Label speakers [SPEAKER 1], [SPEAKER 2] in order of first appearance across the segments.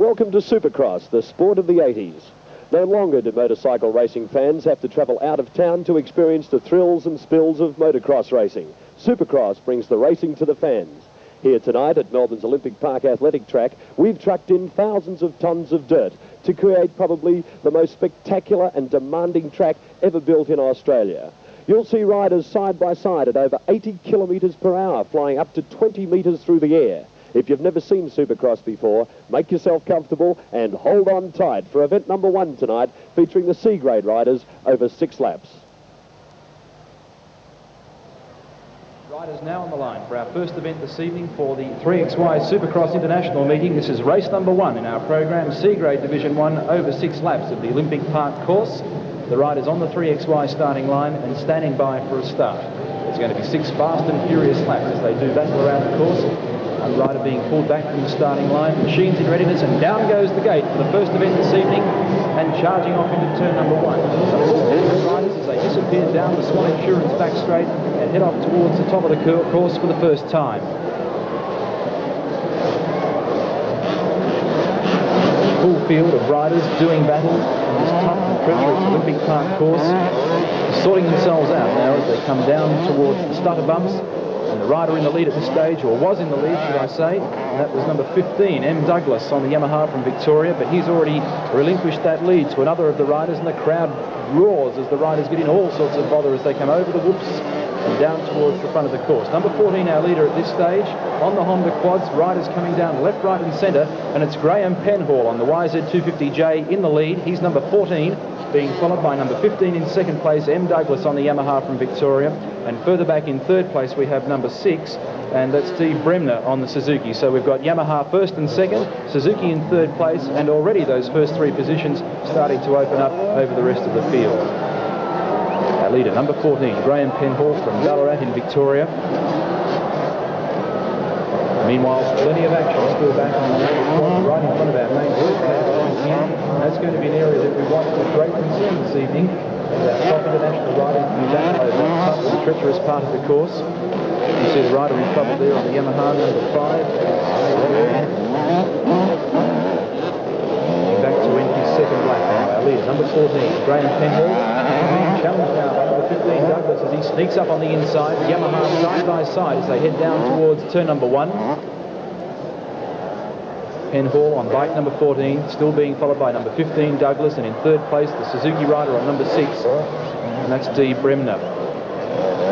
[SPEAKER 1] welcome to Supercross, the sport of the 80s. No longer do motorcycle racing fans have to travel out of town to experience the thrills and spills of motocross racing. Supercross brings the racing to the fans. Here tonight at Melbourne's Olympic Park Athletic Track, we've trucked in thousands of tonnes of dirt to create probably the most spectacular and demanding track ever built in Australia. You'll see riders side by side at over 80 kilometres per hour, flying up to 20 metres through the air. If you've never seen Supercross before, make yourself comfortable and hold on tight for event number 1 tonight, featuring the C-grade riders over 6 laps.
[SPEAKER 2] Riders now on the line for our first event this evening for the 3XY Supercross International meeting. This is race number 1 in our program, C-grade Division 1 over 6 laps of the Olympic Park course. The riders on the 3XY starting line and standing by for a start. There's going to be 6 fast and furious laps as they do battle around the course. One rider being pulled back from the starting line, machines in readiness, and down goes the gate for the first event this evening, and charging off into turn number 1. The riders as they disappear down the Swan Insurance back straight and head off towards the top of the course for the first time. Full field of riders doing battle on this tough and treacherous Olympic Park course, sorting themselves out now as they come down towards the stutter bumps. And the rider in the lead at this stage, or was in the lead, should I say, and that was number 15, M. Douglas, on the Yamaha from Victoria, but he's already relinquished that lead to another of the riders, and the crowd roars as the riders get in all sorts of bother as they come over the whoops and down towards the front of the course. Number 14, our leader at this stage, on the Honda quads, riders coming down left, right and centre, and it's Graham Penhall on the YZ250J in the lead. He's number 14, being followed by number 15 in second place, M. Douglas on the Yamaha from Victoria, and further back in third place we have number 6, and that's Steve Bremner on the Suzuki. So we've got Yamaha first and second, Suzuki in third place, and already those first 3 positions starting to open up over the rest of the field. Our leader, number 14, Graham Penhall from Ballarat in Victoria. Meanwhile, plenty of action still back on the quad, right in front of our main and that's going to be an area that we watch with great concern this evening. Our top international riders will be back over the tough and treacherous part of the course. You see the rider in trouble there on the Yamaha, number 5. Back to win his second lap. Our leader, number 14, Graham Penhall. Challenged now by number 15, Douglas, as he sneaks up on the inside. Yamaha side by side as they head down towards turn number 1. Penhall on bike number 14, still being followed by number 15, Douglas, and in third place, the Suzuki rider on number 6, and that's Steve Bremner.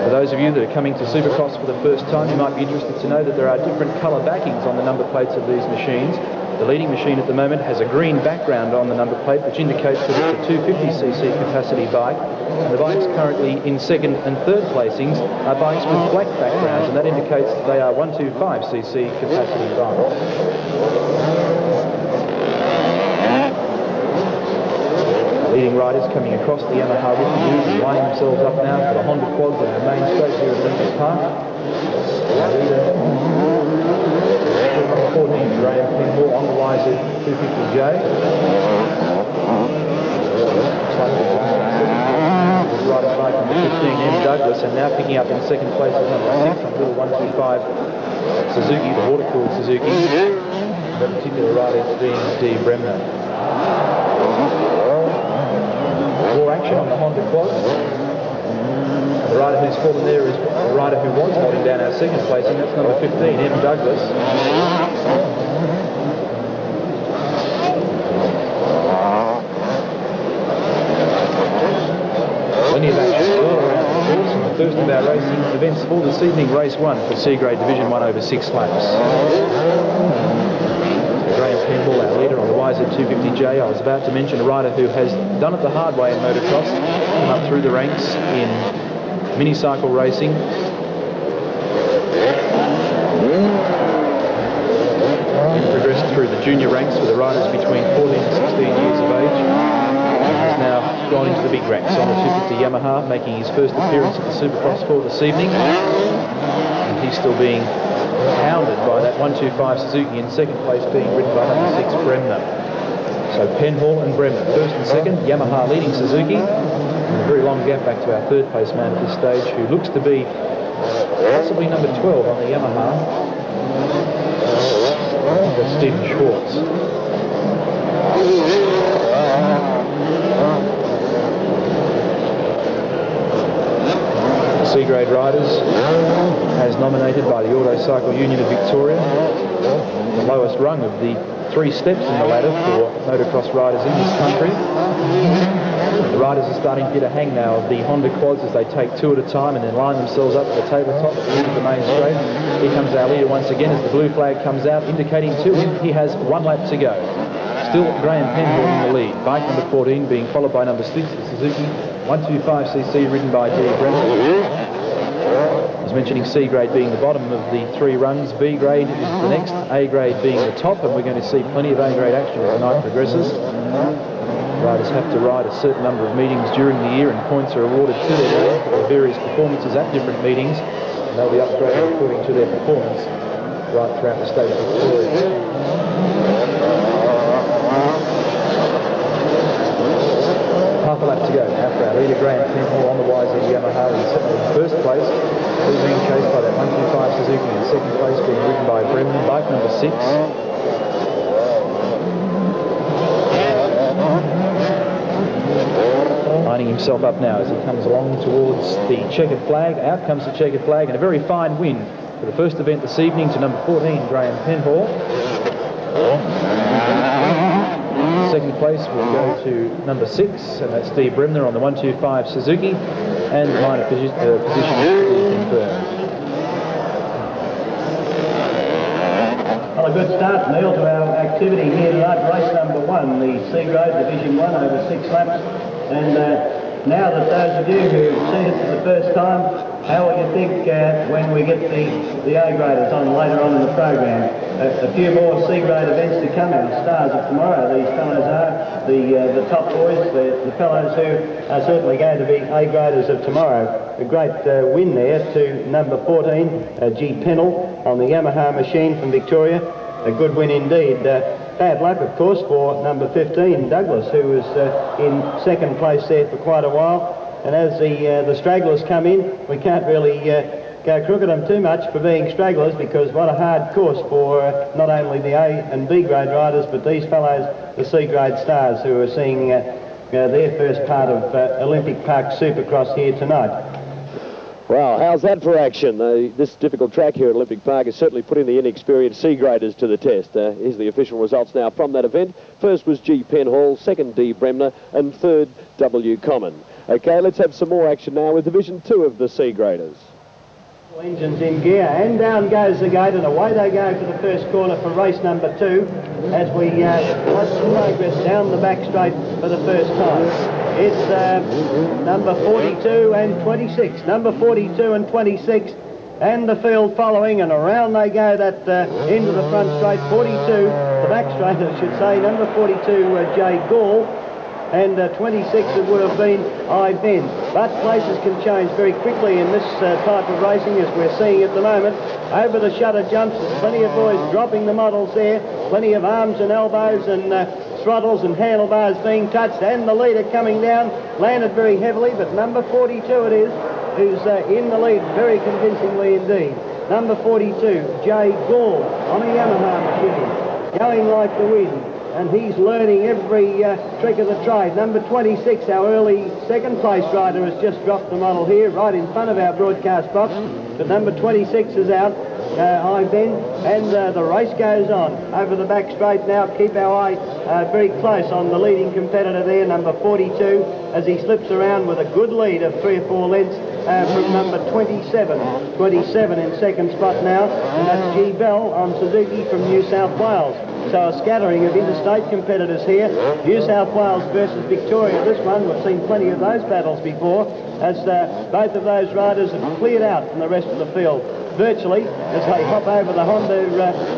[SPEAKER 2] For those of you that are coming to Supercross for the first time, you might be interested to know that there are different colour backings on the number plates of these machines. The leading machine at the moment has a green background on the number plate, which indicates that it's a 250cc capacity bike, and the bikes currently in second and third placings are bikes with black backgrounds, and that indicates that they are 125cc capacity bikes. Leading riders coming across the Yamaha with the and lining themselves up now for the Honda quads on the main straight here at Olympic Park. Leader, 14, Graham Penhall on the YZ250J. Riding bike number 15, M. Douglas, and now picking up in second place is number 6 on little 125 Suzuki, the water-cooled Suzuki. That particular rider being Steve Bremner. More action on the Honda quad. The rider who's fallen there is the rider who was holding down our second place, and that's number 15, M. Douglas. Plenty of action all around the course, and the first of our racing events for this evening, race 1 for C-grade Division 1 over 6 laps. Graham Penhall, our leader on the YZ250J. I was about to mention a rider who has done it the hard way in motocross, come up through the ranks in mini-cycle racing. He progressed through the junior ranks with the riders between 14 and 16 years of age. And has now gone into the big ranks on the 250 Yamaha, making his first appearance at the Supercross for this evening. And he's still being hounded by that 125 Suzuki, in second place being ridden by number 6 Bremner. So Penhall and Bremner first and second, Yamaha leading Suzuki, and a very long gap back to our third place man at this stage, who looks to be possibly number 12 on the Yamaha. That's Stephen Schwartz. C-grade riders, as nominated by the Auto Cycle Union of Victoria, the lowest rung of the 3 steps in the ladder for motocross riders in this country. The riders are starting to get a hang now of the Honda quads as they take 2 at a time and then line themselves up at the tabletop at the end of the main straight. Here comes our leader once again as the blue flag comes out, indicating to him he has 1 lap to go. Still Graham Penhall in the lead. Bike number 14 being followed by number 6, the Suzuki 125cc, ridden by D. Brennan. I was mentioning C grade being the bottom of the 3 rungs. B grade is the next, A grade being the top, and we're going to see plenty of A grade action as the night progresses. Riders have to ride a certain number of meetings during the year, and points are awarded to their various performances at different meetings, and they'll be upgraded according to their performance right throughout the state of Victoria. Half a lap to go now for our leader, Graham Penhall, on the YZ Yamaha in first place. He's being chased by that 125 Suzuki in second place, being ridden by Brennan, bike number 6. Lining himself up now as he comes along towards the checkered flag. Out comes the checkered flag, and a very fine win for the first event this evening to number 14, Graham Penhall. Second place will go to number 6, and that's Steve Bremner on the 125 Suzuki, and the minor position is confirmed.
[SPEAKER 3] Well, a good start, Neil, to our activity here tonight. Race number 1, the C grade Division 1 over 6 laps. And now that those of you who've seen it for the first time, how will you think when we get the A graders on later on in the program? A few more C grade events to come, our stars of tomorrow. These fellows are the top boys, the fellows who are certainly going to be A graders of tomorrow. A great win there to number 14, G. Pennell on the Yamaha machine from Victoria. A good win indeed. Bad luck, of course, for number 15, Douglas, who was in second place there for quite a while. And as the stragglers come in, we can't really go crook at them too much for being stragglers, because what a hard course for not only the A and B grade riders, but these fellows, the C grade stars, who are seeing their first part of Olympic Park Supercross here tonight.
[SPEAKER 1] Well, how's that for action? This difficult track here at Olympic Park is certainly putting the inexperienced C-graders to the test. Here's the official results now from that event. First was G. Penhall, second D. Bremner, and third W. Common. Okay, let's have some more action now with Division 2 of the C-graders.
[SPEAKER 3] Engines in gear, and down goes the gate, and away they go for the first corner for race number 2 as we watch progress down the back straight for the first time. It's number 42 and 26, number 42 and 26, and the field following, and around they go that into the front straight, 42, the back straight I should say, number 42 Jay Gall, and 26 it would have been I-Ben. But places can change very quickly in this type of racing, as we're seeing at the moment. Over the shutter jumps, there's plenty of boys dropping the models there, plenty of arms and elbows and throttles and handlebars being touched, and the leader coming down, landed very heavily, but number 42 it is, who's in the lead very convincingly indeed. Number 42, Jay Gall on a Yamaha machine, going like the wind. And he's learning every trick of the trade. Number 26, our early second place rider, has just dropped the model here right in front of our broadcast box. But number 26 is out, I-Ben, and the race goes on. Over the back straight now, keep our eye very close on the leading competitor there, number 42, as he slips around with a good lead of 3 or 4 lengths from number 27. 27 in second spot now, and that's G. Bell on Suzuki from New South Wales. So a scattering of interstate competitors here. New South Wales versus Victoria. This one, we've seen plenty of those battles before, as both of those riders have cleared out from the rest of the field virtually as they hop over the Honda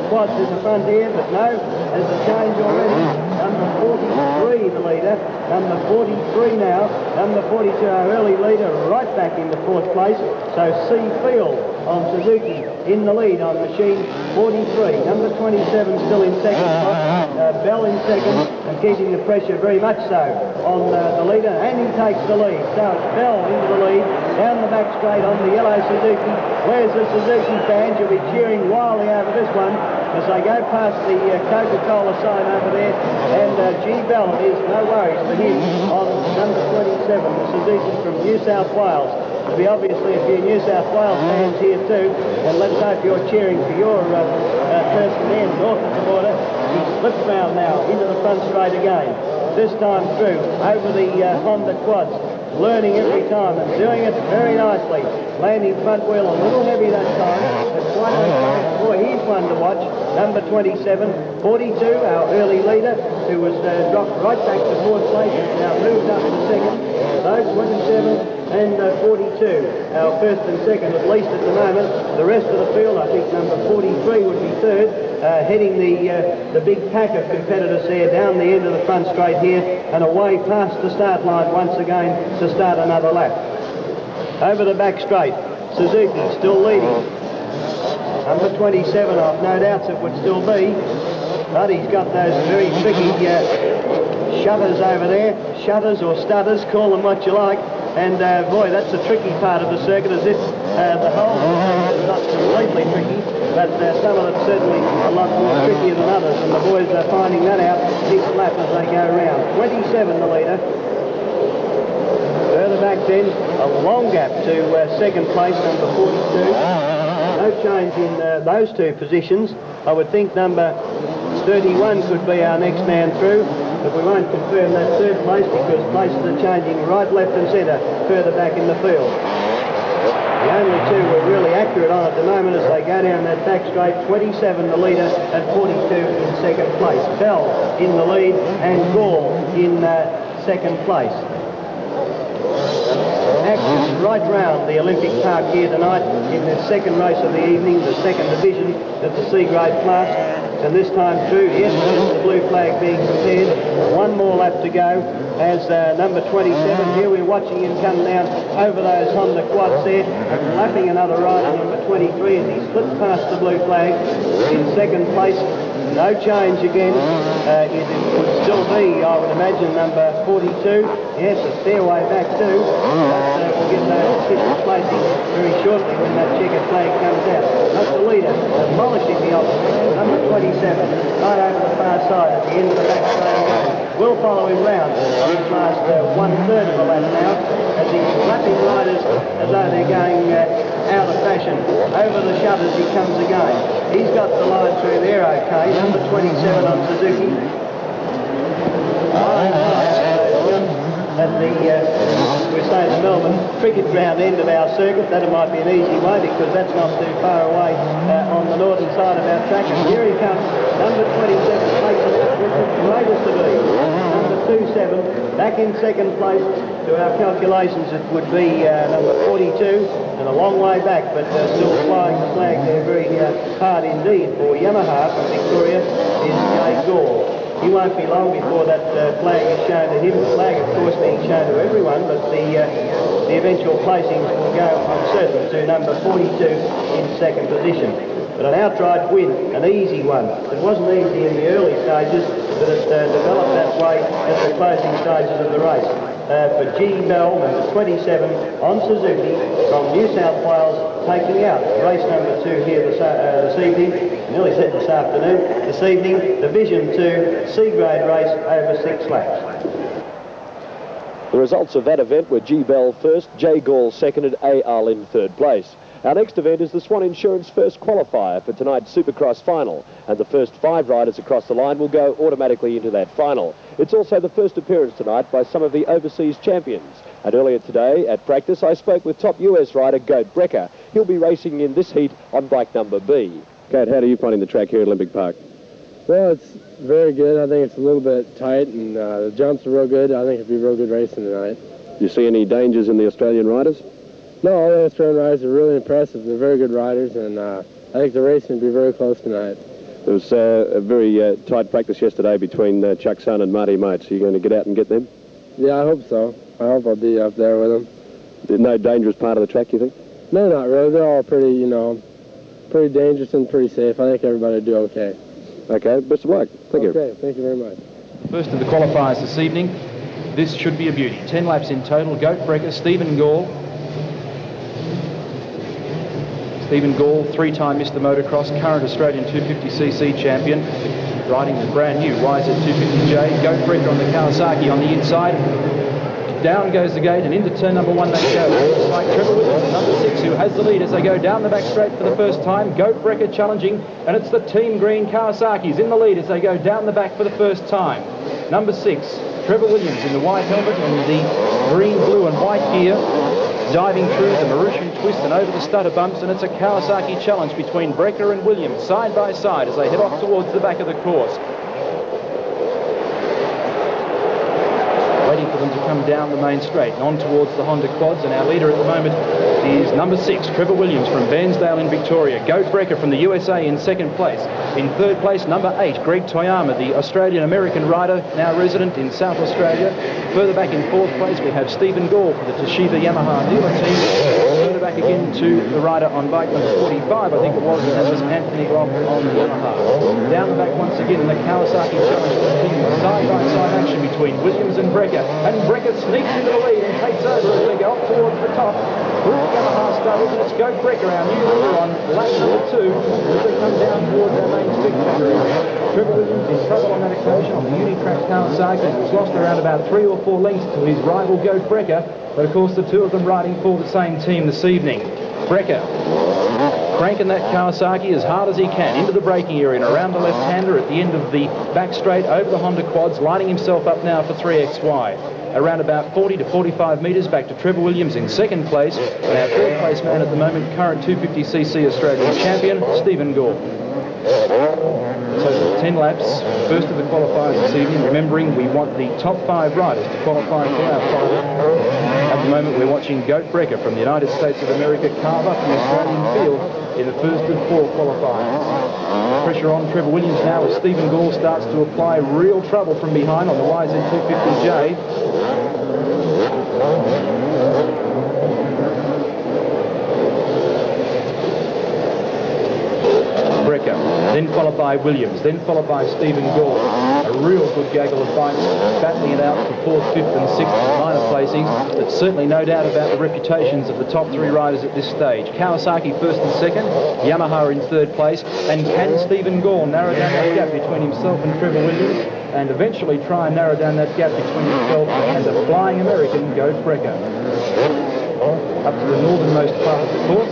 [SPEAKER 3] quads in the front here. But no, there's a change already. Number 43, the leader. Number 43 now. Number 42, our early leader, right back into 4th place. So C. Field on Suzuki in the lead on machine 43. Number 27 still in second spot. Bell in second, and keeping the pressure very much so on the leader, and he takes the lead. So it's Bell into the lead, down the back straight on the yellow Suzuki. Where's the Suzuki fans? You'll be cheering wildly over this one as they go past the Coca-Cola sign over there. And G. Bell is no worries for him on number 27, the Suzuki from New South Wales. There'll be obviously a few New South Wales fans here too, and let's hope you're cheering for your person there north of the border. He slips round now into the front straight again. This time through over the Honda quads, learning every time and doing it very nicely. Landing front wheel a little heavy that time, but quite okay. Boy, he's one to watch. Number 27, 42, our early leader, who was dropped right back to fourth place, has now moved up to second. Those 27 and 42, our first and second at least at the moment. The rest of the field, I think number 43 would be third, heading the big pack of competitors there down the end of the front straight here and away past the start line once again to start another lap. Over the back straight, Suzuki still leading. Number 27, I've no doubts it would still be, but he's got those very tricky shutters over there, shutters or stutters, call them what you like. And boy, that's the tricky part of the circuit, as if the whole is not completely tricky, but some of it's certainly a lot more trickier than others, and the boys are finding that out each lap as they go round. 27 the leader. Further back then, a long gap to second place, number 42. No change in those two positions. I would think number 31 could be our next man through, but we won't confirm that third place because places are changing right, left and centre further back in the field. The only two we're really accurate on at the moment as they go down that back straight. 27 the leader and 42 in second place. Bell in the lead and Gall in second place. Action right round the Olympic Park here tonight in the second race of the evening, the second division of the C-grade class. And this time through, yes, there's the blue flag being prepared. One more lap to go as number 27, here we're watching him come down over those Honda quads there, and lapping another rider, number 23, as he slips past the blue flag in second place. No change again. It would still be, I would imagine, number 42. Yes, a stairway back too. But we'll get those official placing very shortly when that checkered flag comes out. That's the leader, demolishing the opposition. Number 27, right over the far side at the end of the back straight again. We'll follow him round this last one-third of the lap now as he's lapping riders as though they're going out of fashion. Over the shutters he comes again. He's got the line through there okay. Number 27 on Suzuki. At the, we're saying the Melbourne cricket ground end of our circuit. That might be an easy way because that's not too far away on the northern side of our track. And here he comes. Number 27 takes it out with the greatest of ease. Number 27 back in second place. To our calculations it would be number 42 and a long way back, but still flying the flag there very hard indeed for Yamaha from Victoria is Jay Gore. He won't be long before that flag is shown to him. The flag, of course, being shown to everyone, but the eventual placings will go, I'm certain, to number 42 in second position. But an outright win, an easy one. It wasn't easy in the early stages, but it developed that way at the closing stages of the race. For G. Bell, number 27, on Suzuki from New South Wales, taking out race number 2 here this evening. Nearly said this afternoon. This evening, Division 2 C-grade race over 6 laps.
[SPEAKER 1] The results of that event were G. Bell first, J. Gall second and A. Arlin third place. Our next event is the Swan Insurance first qualifier for tonight's Supercross final, and the first 5 riders across the line will go automatically into that final. It's also the first appearance tonight by some of the overseas champions. And earlier today, at practice, I spoke with top US rider Goat Brecker. He'll be racing in this heat on bike number B. Goat, how are you finding the track here at Olympic Park?
[SPEAKER 4] Well, it's very good. I think it's a little bit tight, and the jumps are real good. I think it'll be real good racing tonight.
[SPEAKER 1] Do you see any dangers in the Australian riders?
[SPEAKER 4] No, all the Australian riders are really impressive. They're very good riders, and I think the racing will be very close tonight.
[SPEAKER 1] There was a very tight practice yesterday between Chuck Sun and Marty Motes. Are you going to get out and get them?
[SPEAKER 4] Yeah, I hope so. I hope I'll be up there with them.
[SPEAKER 1] There's no dangerous part of the track, you think?
[SPEAKER 4] No, not really. They're all pretty, pretty dangerous and pretty safe. I think everybody will do okay.
[SPEAKER 1] Okay, best of luck. Thank you.
[SPEAKER 4] Okay, thank you very much.
[SPEAKER 2] First of the qualifiers this evening. This should be a beauty. 10 laps in total. Goat Brecker, Stephen Gall, Stephen Gall, three-time Mr. Motocross, current Australian 250cc champion, riding the brand new YZ250J. Goat Breaker on the Kawasaki on the inside. Down goes the gate and into turn number 1 they go. Looks like Trevor Williams, number 6, who has the lead as they go down the back straight for the first time. Goat Breaker challenging, and it's the Team Green Kawasaki's in the lead as they go down the back for the first time. Number 6, Trevor Williams in the white helmet and the green, blue and white gear, diving through the Mauritian twist and over the stutter bumps, and it's a Kawasaki challenge between Breaker and Williams side by side as they head off towards the back of the course. Waiting for them to come down the main straight and on towards the Honda quads, and our leader at the moment is number 6, Trevor Williams from Bairnsdale in Victoria. Goat Breaker from the USA in second place. In third place, number 8, Greg Toyama, the Australian-American rider, now resident in South Australia. Further back in fourth place, we have Stephen Gall for the Toshiba Yamaha dealer team. Further back again to the rider on bike number 45, I think it was, and that was Anthony Groff on the Yamaha. Down the back once again in the Kawasaki Challenge continues. Side-by-side action between Williams and Breaker. And Breaker sneaks into the lead and takes over as they go up towards the top. Yamaha started, and it's Goat Breaker, our new leader on lap number 2, as they come down towards our main spectator area. Trevor Williams in trouble on that occasion on the Unitrack Kawasaki. He's lost around about 3 or 4 lengths to his rival Goat Breaker, but of course the two of them riding for the same team this evening. Breaker cranking that Kawasaki as hard as he can into the braking area and around the left-hander at the end of the back straight over the Honda quads, lining himself up now for 3XY. Around about 40 to 45 metres back to Trevor Williams in second place, and our third place man at the moment, current 250cc Australian champion, Stephen Gall. So 10 laps, first of the qualifiers this evening. Remembering we want the top 5 riders to qualify for our final. At the moment we're watching Goat Breaker from the United States of America carve up the Australian field in the first of 4 qualifiers. Pressure on Trevor Williams now as Stephen Gall starts to apply real trouble from behind on the YZ250J. Breaker, then followed by Williams, then followed by Stephen Gall. A real good gaggle of bikes, battling it out for 4th, 5th and 6th and minor placings, but certainly no doubt about the reputations of the top 3 riders at this stage. Kawasaki first and second, Yamaha in third place, and can Stephen Gall narrow down that gap between himself and Trevor Williams, and eventually try and narrow down that gap between himself and the flying American Goat Breaker? Up to the northernmost part of the course.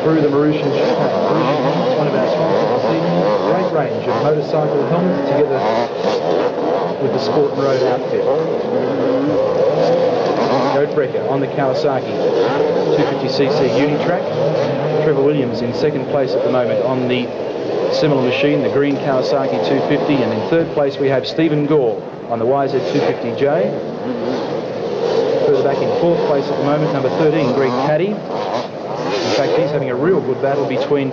[SPEAKER 2] Through the Mauritian helmets, one of our sponsors this evening. Great range of motorcycle helmets together with the Sport and Road outfit. Goat Breaker on the Kawasaki 250cc Unitrack. Trevor Williams in second place at the moment on the similar machine, the green Kawasaki 250, and in third place we have Stephen Gall on the YZ250J. Further back in fourth place at the moment, number 13, Greg Caddy. In fact, he's having a real good battle between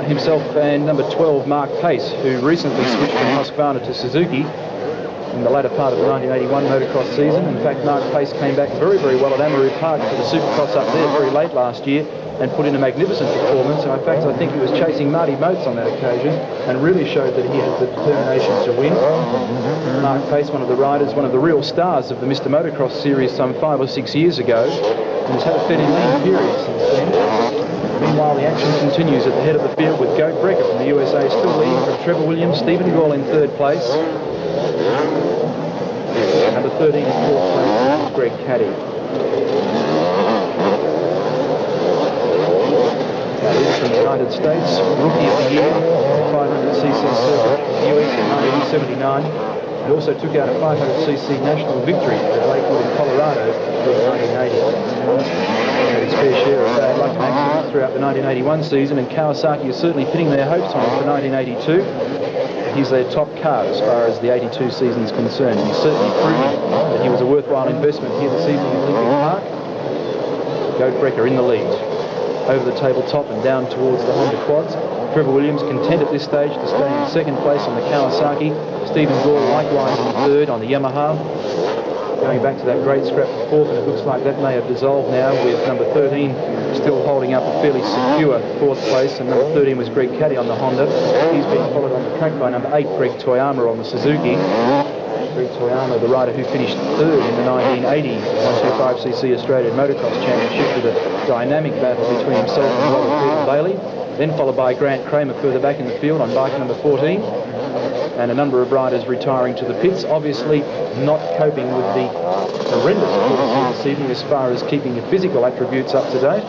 [SPEAKER 2] himself and number 12, Mark Pace, who recently switched from Husqvarna to Suzuki in the latter part of the 1981 motocross season. In fact, Mark Pace came back very, very well at Amaru Park for the Supercross up there very late last year and put in a magnificent performance. And in fact, I think he was chasing Marty Motes on that occasion and really showed that he had the determination to win. Mark Pace, one of the riders, one of the real stars of the Mr. Motocross series some 5 or 6 years ago, and has had a fairly lean period since then. Meanwhile, the action continues at the head of the field with Goat Breaker from the USA still leading from Trevor Williams, Stephen Gall in third place. Number 13 in fourth place, Greg Caddy. That is from the United States, Rookie of the Year, 500cc circuit in the US in 1979. He also took out a 500cc national victory at Lakewood in Colorado in 1980. Had his fair share of bad luck and accidents throughout the 1981 season, and Kawasaki is certainly pinning their hopes on him for 1982. He's their top car as far as the 82 season is concerned. He's certainly proving that he was a worthwhile investment here this evening in Olympic Park. Goat Breaker in the lead. Over the tabletop and down towards the Honda quads. Trevor Williams content at this stage to stay in second place on the Kawasaki. Stephen Gall likewise in third on the Yamaha. Going back to that great scrap for fourth, and it looks like that may have dissolved now with number 13 still holding up a fairly secure fourth place, and number 13 was Greg Caddy on the Honda. He's being followed on the track by number 8, Greg Toyama on the Suzuki. Toyama, the rider who finished third in the 1980 125cc Australian Motocross Championship, with a dynamic battle between himself and Robert Beetle Bailey. Then followed by Grant Kramer further back in the field on bike number 14. And a number of riders retiring to the pits, obviously not coping with the horrendous course here this evening as far as keeping your physical attributes up to date.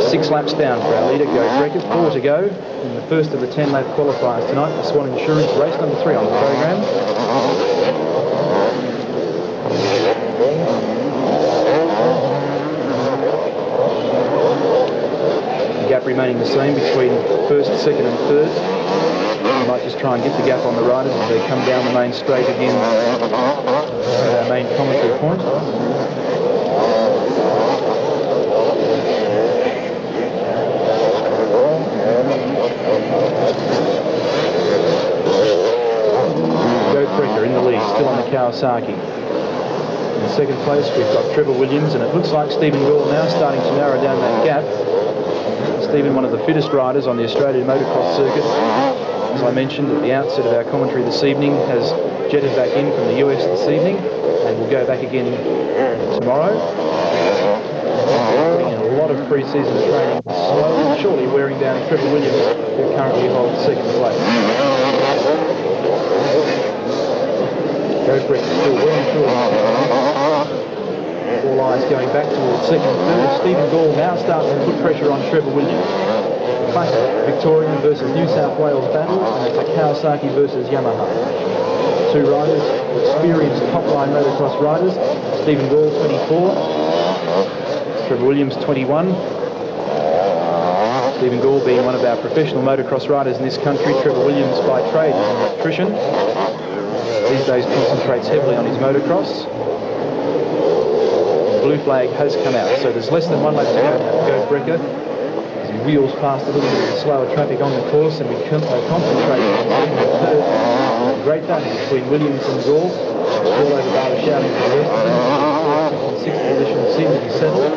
[SPEAKER 2] Six laps down for our leader, Go Brecker. 4 to go in the first of the 10-lap qualifiers tonight for Swan Insurance, race number 3 on the program. The gap remaining the same between first, second and third. We might just try and get the gap on the riders as they come down the main straight again at our main commentary point. In the lead, still on the Kawasaki. In second place, we've got Trevor Williams, and it looks like Stephen Gore now starting to narrow down that gap. Stephen, one of the fittest riders on the Australian motocross circuit, as I mentioned at the outset of our commentary this evening, has jetted back in from the US this evening and will go back again tomorrow. Putting in a lot of pre-season training, slowly and surely wearing down Trevor Williams, who currently holds second place. Go Breck still well and truly. All eyes going back towards second and third. Stephen Gall now starts to put pressure on Trevor Williams. Classic Victorian versus New South Wales battle, and it's a Kawasaki versus Yamaha. Two riders, experienced top-line motocross riders. Stephen Gall, 24. Trevor Williams, 21. Stephen Gall being one of our professional motocross riders in this country. Trevor Williams by trade is an electrician. These days concentrates heavily on his motocross. The blue flag has come out, so there's less than 1 lap to go for Go Brecker as he wheels past a little bit of the slower traffic on the course, and we concentrate on second and third. Great battle between Williams and Gall. All over Barber shouting for the rest of them. In sixth position seemed to be settled.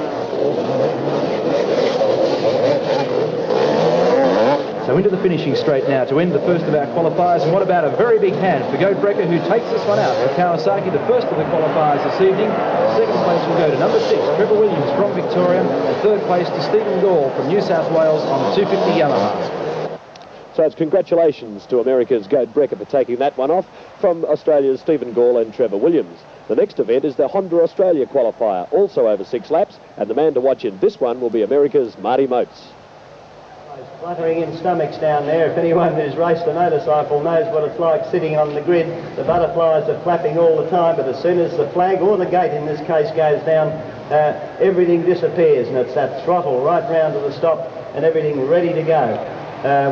[SPEAKER 2] So into the finishing straight now to end the first of our qualifiers. And what about a very big hand for Go Brecker, who takes this one out for Kawasaki, the first of the qualifiers this evening. Second place will go to number 6, Trevor Williams from Victoria, and third place to Stephen Gall from New South Wales on the 250 Yamaha.
[SPEAKER 1] So it's congratulations to America's Go Brecker for taking that one off from Australia's Stephen Gall and Trevor Williams. The next event is the Honda Australia qualifier, also over 6 laps, and the man to watch in this one will be America's Marty Motes.
[SPEAKER 3] Fluttering in stomachs down there. If anyone who's raced a motorcycle knows what it's like sitting on the grid, the butterflies are flapping all the time, but as soon as the flag, or the gate in this case, goes down, everything disappears, and it's that throttle right round to the stop and everything ready to go.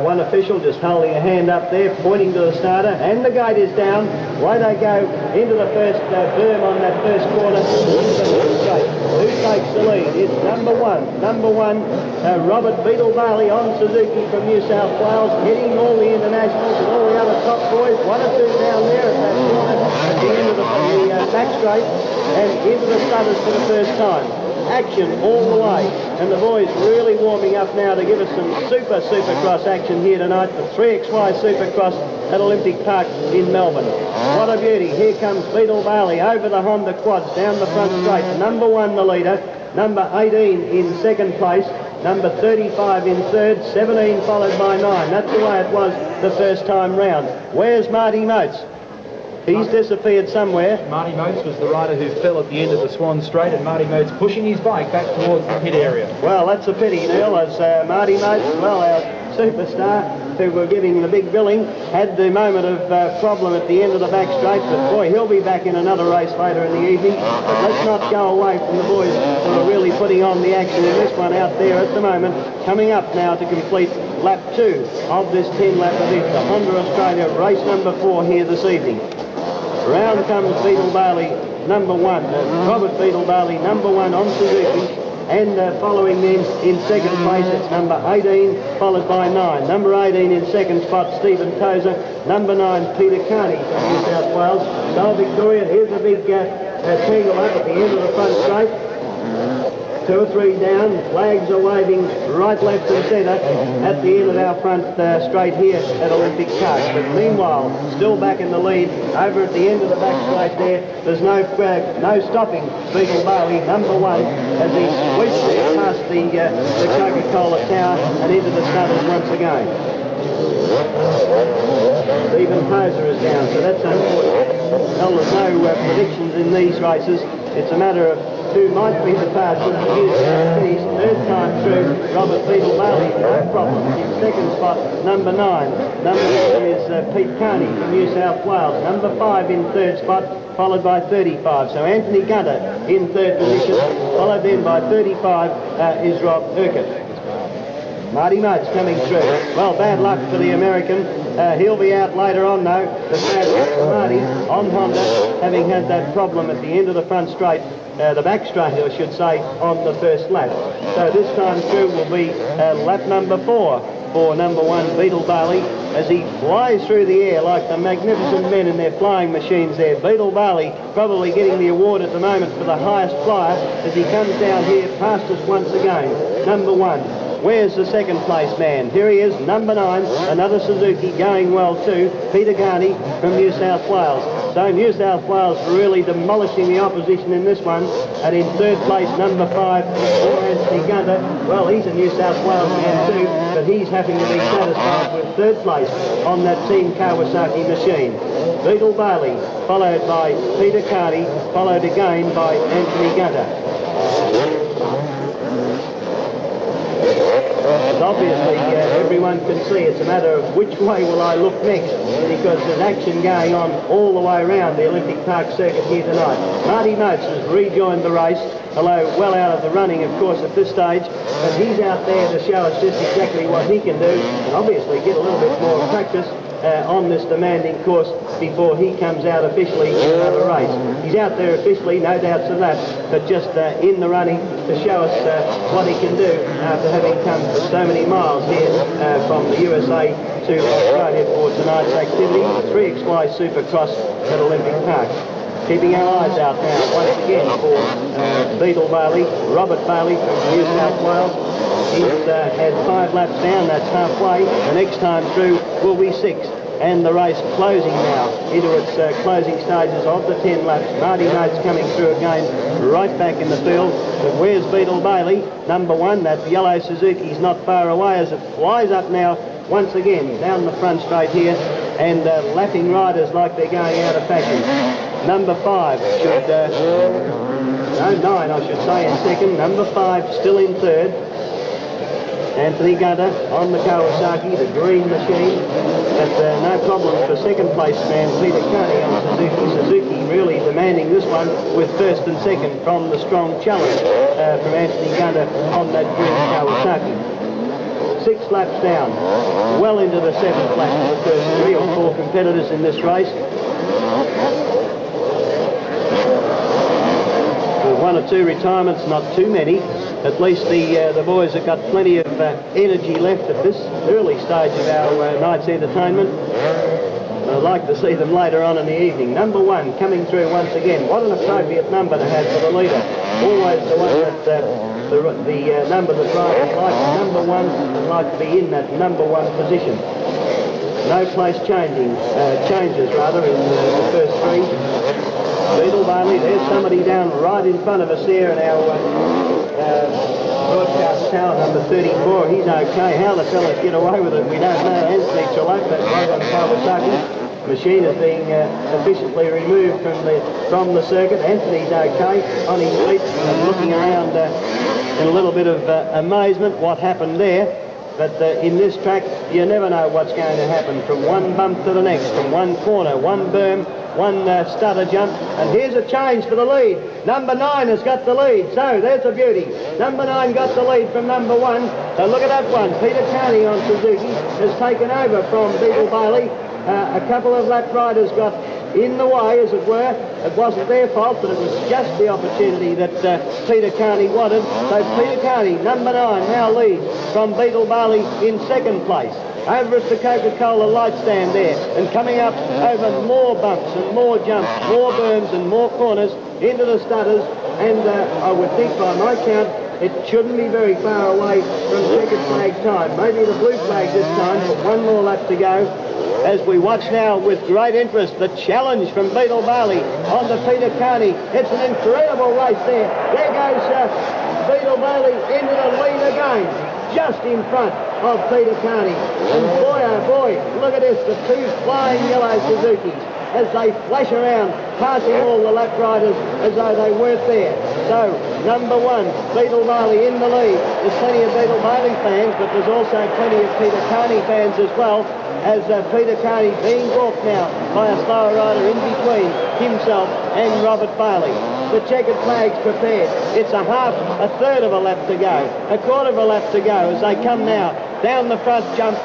[SPEAKER 3] One official just holding a hand up there, pointing to the starter, and the gate is down. Away they go into the first berm on that first corner. Who takes the lead? It's number one, Robert Beetle Bailey on Suzuki from New South Wales, hitting all the internationals and all the other top boys. 1 or 2 down there at that corner at the end of the back straight, and into the stutters for the first time. Action all the way, and the boys really warming up now to give us some Supercross action here tonight, the 3XY Supercross at Olympic Park in Melbourne. What a beauty. Here comes Beetle Bailey over the Honda quads down the front straight. Number 1 the leader, number 18 in second place, number 35 in third, 17 followed by 9. That's the way it was the first time round. Where's Marty Motes? He's disappeared somewhere.
[SPEAKER 2] Marty Motes was the rider who fell at the end of the Swan Straight, and Marty Motes pushing his bike back towards the pit area.
[SPEAKER 3] Well, that's a pity, Neil, as Marty Motes, well, our superstar, who were giving the big billing, had the moment of problem at the end of the back straight, but boy, he'll be back in another race later in the evening. But let's not go away from the boys who are really putting on the action in this one out there at the moment, coming up now to complete lap 2 of this 10-lap event, the Honda Australia race number 4 here this evening. Round comes Beetle Bailey, number 1. Robert Beetle Bailey, number 1 on Suzuki. And following them in second place, it's number 18, followed by 9. Number 18 in second spot, Stephen Tozer. Number 9, Peter Carney from New South Wales. So Victoria, here's a big tangle up at the end of the front straight. 2 or 3 down, flags are waving right, left and centre at the end of our front straight here at Olympic Park. But meanwhile, still back in the lead, over at the end of the back straight there's no stopping Beetle Barley, number 1, as he sweeps there past the Coca-Cola Tower and into the Snutters once again. Stephen Poser is down, so that's unfortunate. Well, there's no predictions in these races. It's a matter of who might be the fastest. He's third time through. Robert Beetle Barley, no problems. In second spot, number 9. Number 4 is Pete Carney from New South Wales. Number 5 in third spot, followed by 35. So Anthony Gunter in third position, followed then by 35 is Rob Urquhart. Marty Mudd's coming through. Well, bad luck for the American. He'll be out later on, though. The bad luck for Marty on Honda, having had that problem at the end of the front straight, the back straight, I should say, on the first lap. So this time through will be lap number 4 for number 1, Beetle Barley, as he flies through the air like the magnificent men in their flying machines there. Beetle Barley probably getting the award at the moment for the highest flyer as he comes down here past us once again. Number 1. Where's the second place man? Here he is, number 9, another Suzuki going well too, Peter Carney from New South Wales. So New South Wales really demolishing the opposition in this one. And in third place, number 5, Anthony Gunter. Well, he's a New South Wales man too, but he's having to be satisfied with third place on that Team Kawasaki machine. Beetle Barley, followed by Peter Carney, followed again by Anthony Gunter. As obviously everyone can see, it's a matter of which way will I look next, because there's action going on all the way around the Olympic Park circuit here tonight. Marty Moats has rejoined the race, although well out of the running, of course, at this stage, but he's out there to show us just exactly what he can do, and obviously get a little bit more practice on this demanding course before he comes out officially in another race. He's out there officially, no doubts of that, but just in the running to show us what he can do after having come for so many miles here from the USA to Australia for tonight's activity, 3XY Supercross at Olympic Park. Keeping our eyes out now once again for Beetle Barley, Robert Barley from New South Wales. He's had 5 laps down, that's halfway. The next time through will be 6. And the race closing now into its closing stages of the 10 laps. Marty Moats coming through again, right back in the field. But where's Beetle Barley? Number 1, that yellow Suzuki's not far away as it flies up now once again down the front straight here and lapping riders like they're going out of fashion. Number 5 should, no, 9 I should say in second. Number 5 still in third. Anthony Gunter on the Kawasaki, the green machine. But no problem for second place man Peter Carney on Suzuki. Suzuki really demanding this one with first and second from the strong challenge from Anthony Gunter on that green Kawasaki. 6 laps down, well into the 7th lap for the first 3 or 4 competitors in this race. With 1 or 2 retirements, not too many. At least the boys have got plenty of energy left at this early stage of our night's entertainment. I'd like to see them later on in the evening. Number 1 coming through once again. What an appropriate number to have for the leader. Always the one that the number that riders like, number 1, and like to be in that number 1 position. No place changes rather in the first 3. Beetle Barley, there's somebody down right in front of us here in our broadcast tower, number 34. He's okay. How the fellas get away with it, we don't know. Anthony Trellope, that right on Kawasaki. Machine is being efficiently removed from the circuit. Anthony's okay on his feet and looking around in a little bit of amazement what happened there. But in this track, you never know what's going to happen from one bump to the next, from one corner, one berm, one stutter jump. And here's a change for the lead. Number 9 has got the lead. So there's a beauty. Number 9 got the lead from number 1. So look at that one. Peter Carney on Suzuki has taken over from Beetle Barley. A couple of lap riders got in the way, as it were. It wasn't their fault, but it was just the opportunity that Peter Carney wanted. So Peter Carney, number 9, now leads from Beetle Barley in second place. Over at the Coca-Cola light stand there, and coming up over more bumps and more jumps, more berms and more corners into the stutters, and I would think by my count It shouldn't be very far away from checkered flag time. Maybe the blue flag this time, but one more lap to go. As we watch now with great interest the challenge from Beetle Bailey on to Peter Carney. It's an incredible race there. There goes Beetle Bailey into the lead again, just in front of Peter Carney. And boy, oh boy, look at this, the two flying yellow Suzukis as they flash around, passing all the lap riders as though they weren't there. So, number one, Beetle Bailey in the lead. There's plenty of Beetle Bailey fans, but there's also plenty of Peter Carney fans as well, as Peter Carney being balked now by a slower rider in between himself and Robert Bailey. The checkered flag's prepared. It's a third of a lap to go, a quarter of a lap to go as they come now down the front jump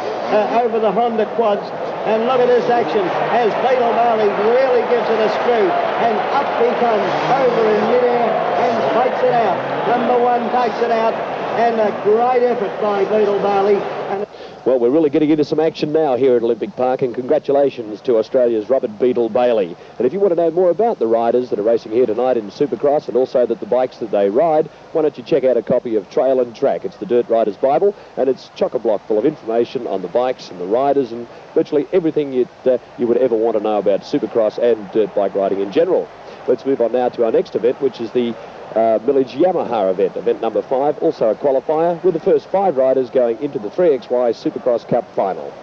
[SPEAKER 3] over the Honda quads. And look at this action as Beetle Bailey really gives it a screw, and up he comes over in midair and takes it out. Number one takes it out, and a great effort by Beetle Bailey.
[SPEAKER 1] Well, we're really getting into some action now here at Olympic Park, and congratulations to Australia's Robert Beetle Bailey. And if you want to know more about the riders that are racing here tonight in Supercross, and also that the bikes that they ride, why don't you check out a copy of Trail and Track. It's the Dirt Rider's Bible, and it's chock-a-block full of information on the bikes and the riders and virtually everything you would ever want to know about Supercross and dirt bike riding in general. Let's move on now to our next event, which is the Village Yamaha event number 5, also a qualifier, with the first 5 riders going into the 3XY Supercross Cup final.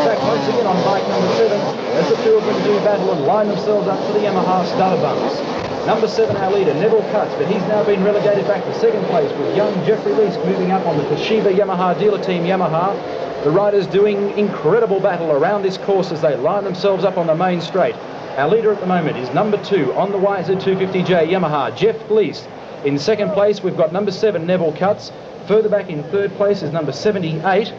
[SPEAKER 2] Back once again on bike number 7 as the two of them do battle and line themselves up for the Yamaha starter bumps. Number 7, our leader, Neville Cutts, but he's now been relegated back to second place with young Jeffrey Leask moving up on the Toshiba Yamaha dealer team Yamaha. The riders doing incredible battle around this course as they line themselves up on the main straight. Our leader at the moment is number 2 on the YZ250J Yamaha, Jeff Leask. In second place, we've got number 7, Neville Cutts. Further back in third place is number 78.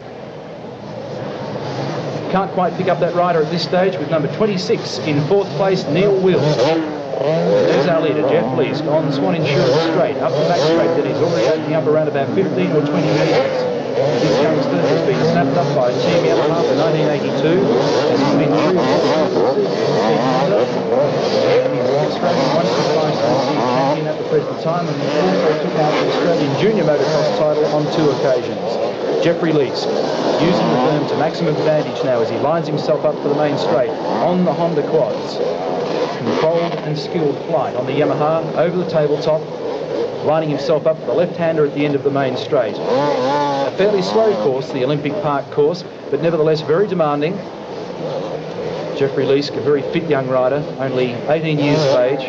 [SPEAKER 2] Can't quite pick up that rider at this stage with number 26 in fourth place, Neil Wills. There's our leader, Jeff Leask, on Swan Insurance straight, up the back straight that is already opening up around about 15 or 20 metres. This youngster has been snapped up by Team Yamaha for 1982, as he's been through the Australian 125cc champion at the present time, and also took out the Australian junior motocross title on 2 occasions. Jeffrey Leask using the berm to maximum advantage now as he lines himself up for the main straight on the Honda quads. Controlled and skilled flight on the Yamaha over the tabletop, lining himself up for the left-hander at the end of the main straight. A fairly slow course, the Olympic Park course, but nevertheless very demanding. Jeffrey Leask, a very fit young rider, only 18 years of age.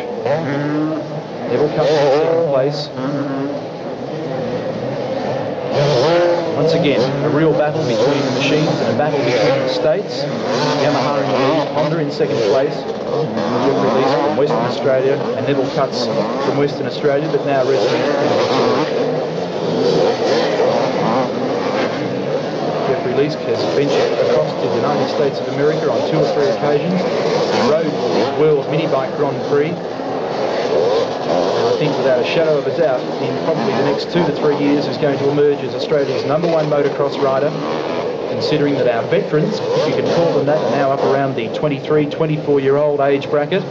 [SPEAKER 2] Neville Cutts in second place. Once again, a real battle between the machines and a battle between the states. Yamaha in the lead, Honda in second place. Jeffrey Leask from Western Australia and Neville Cutts from Western Australia, but now resident in Victoria. Jeffrey Leask has ventured across to the United States of America on 2 or 3 occasions. He rode the World Mini Bike Grand Prix. And I think without a shadow of a doubt, in probably the next 2 to 3 years, is going to emerge as Australia's #1 motocross rider, considering that our veterans, if you can call them that, are now up around the 23, 24-year-old age bracket.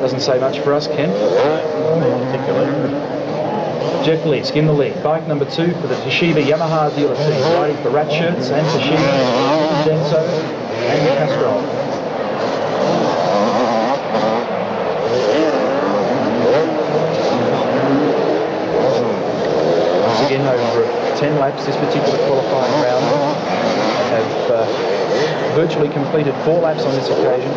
[SPEAKER 2] Doesn't say much for us, Ken. Jeff Leask in the lead. Bike number 2 for the Toshiba Yamaha dealer team, riding for Rat Shirts and Toshiba, Denso and Castrol. Once again, over 10 laps this particular qualifying round. They have virtually completed 4 laps on this occasion.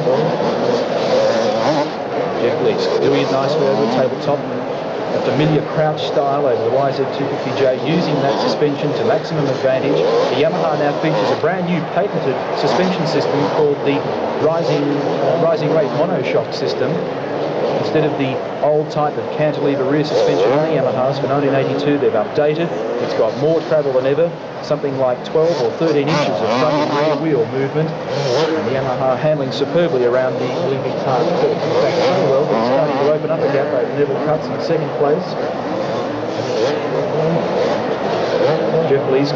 [SPEAKER 2] Jeff Leask doing it nicely over the tabletop. A familiar crouch style over the YZ250J, using that suspension to maximum advantage. The Yamaha now features a brand new patented suspension system called the rising rate monoshock system. Instead of the old type of cantilever rear suspension on the Yamahas for 1982, they've updated. It's got more travel than ever, something like 12 or 13 inches of front and rear wheel movement. And the Yamaha handling superbly around the Olympic Park course. In fact, so well, it's starting to open up a gap over Neville Cutts in second place. Jeff Leask,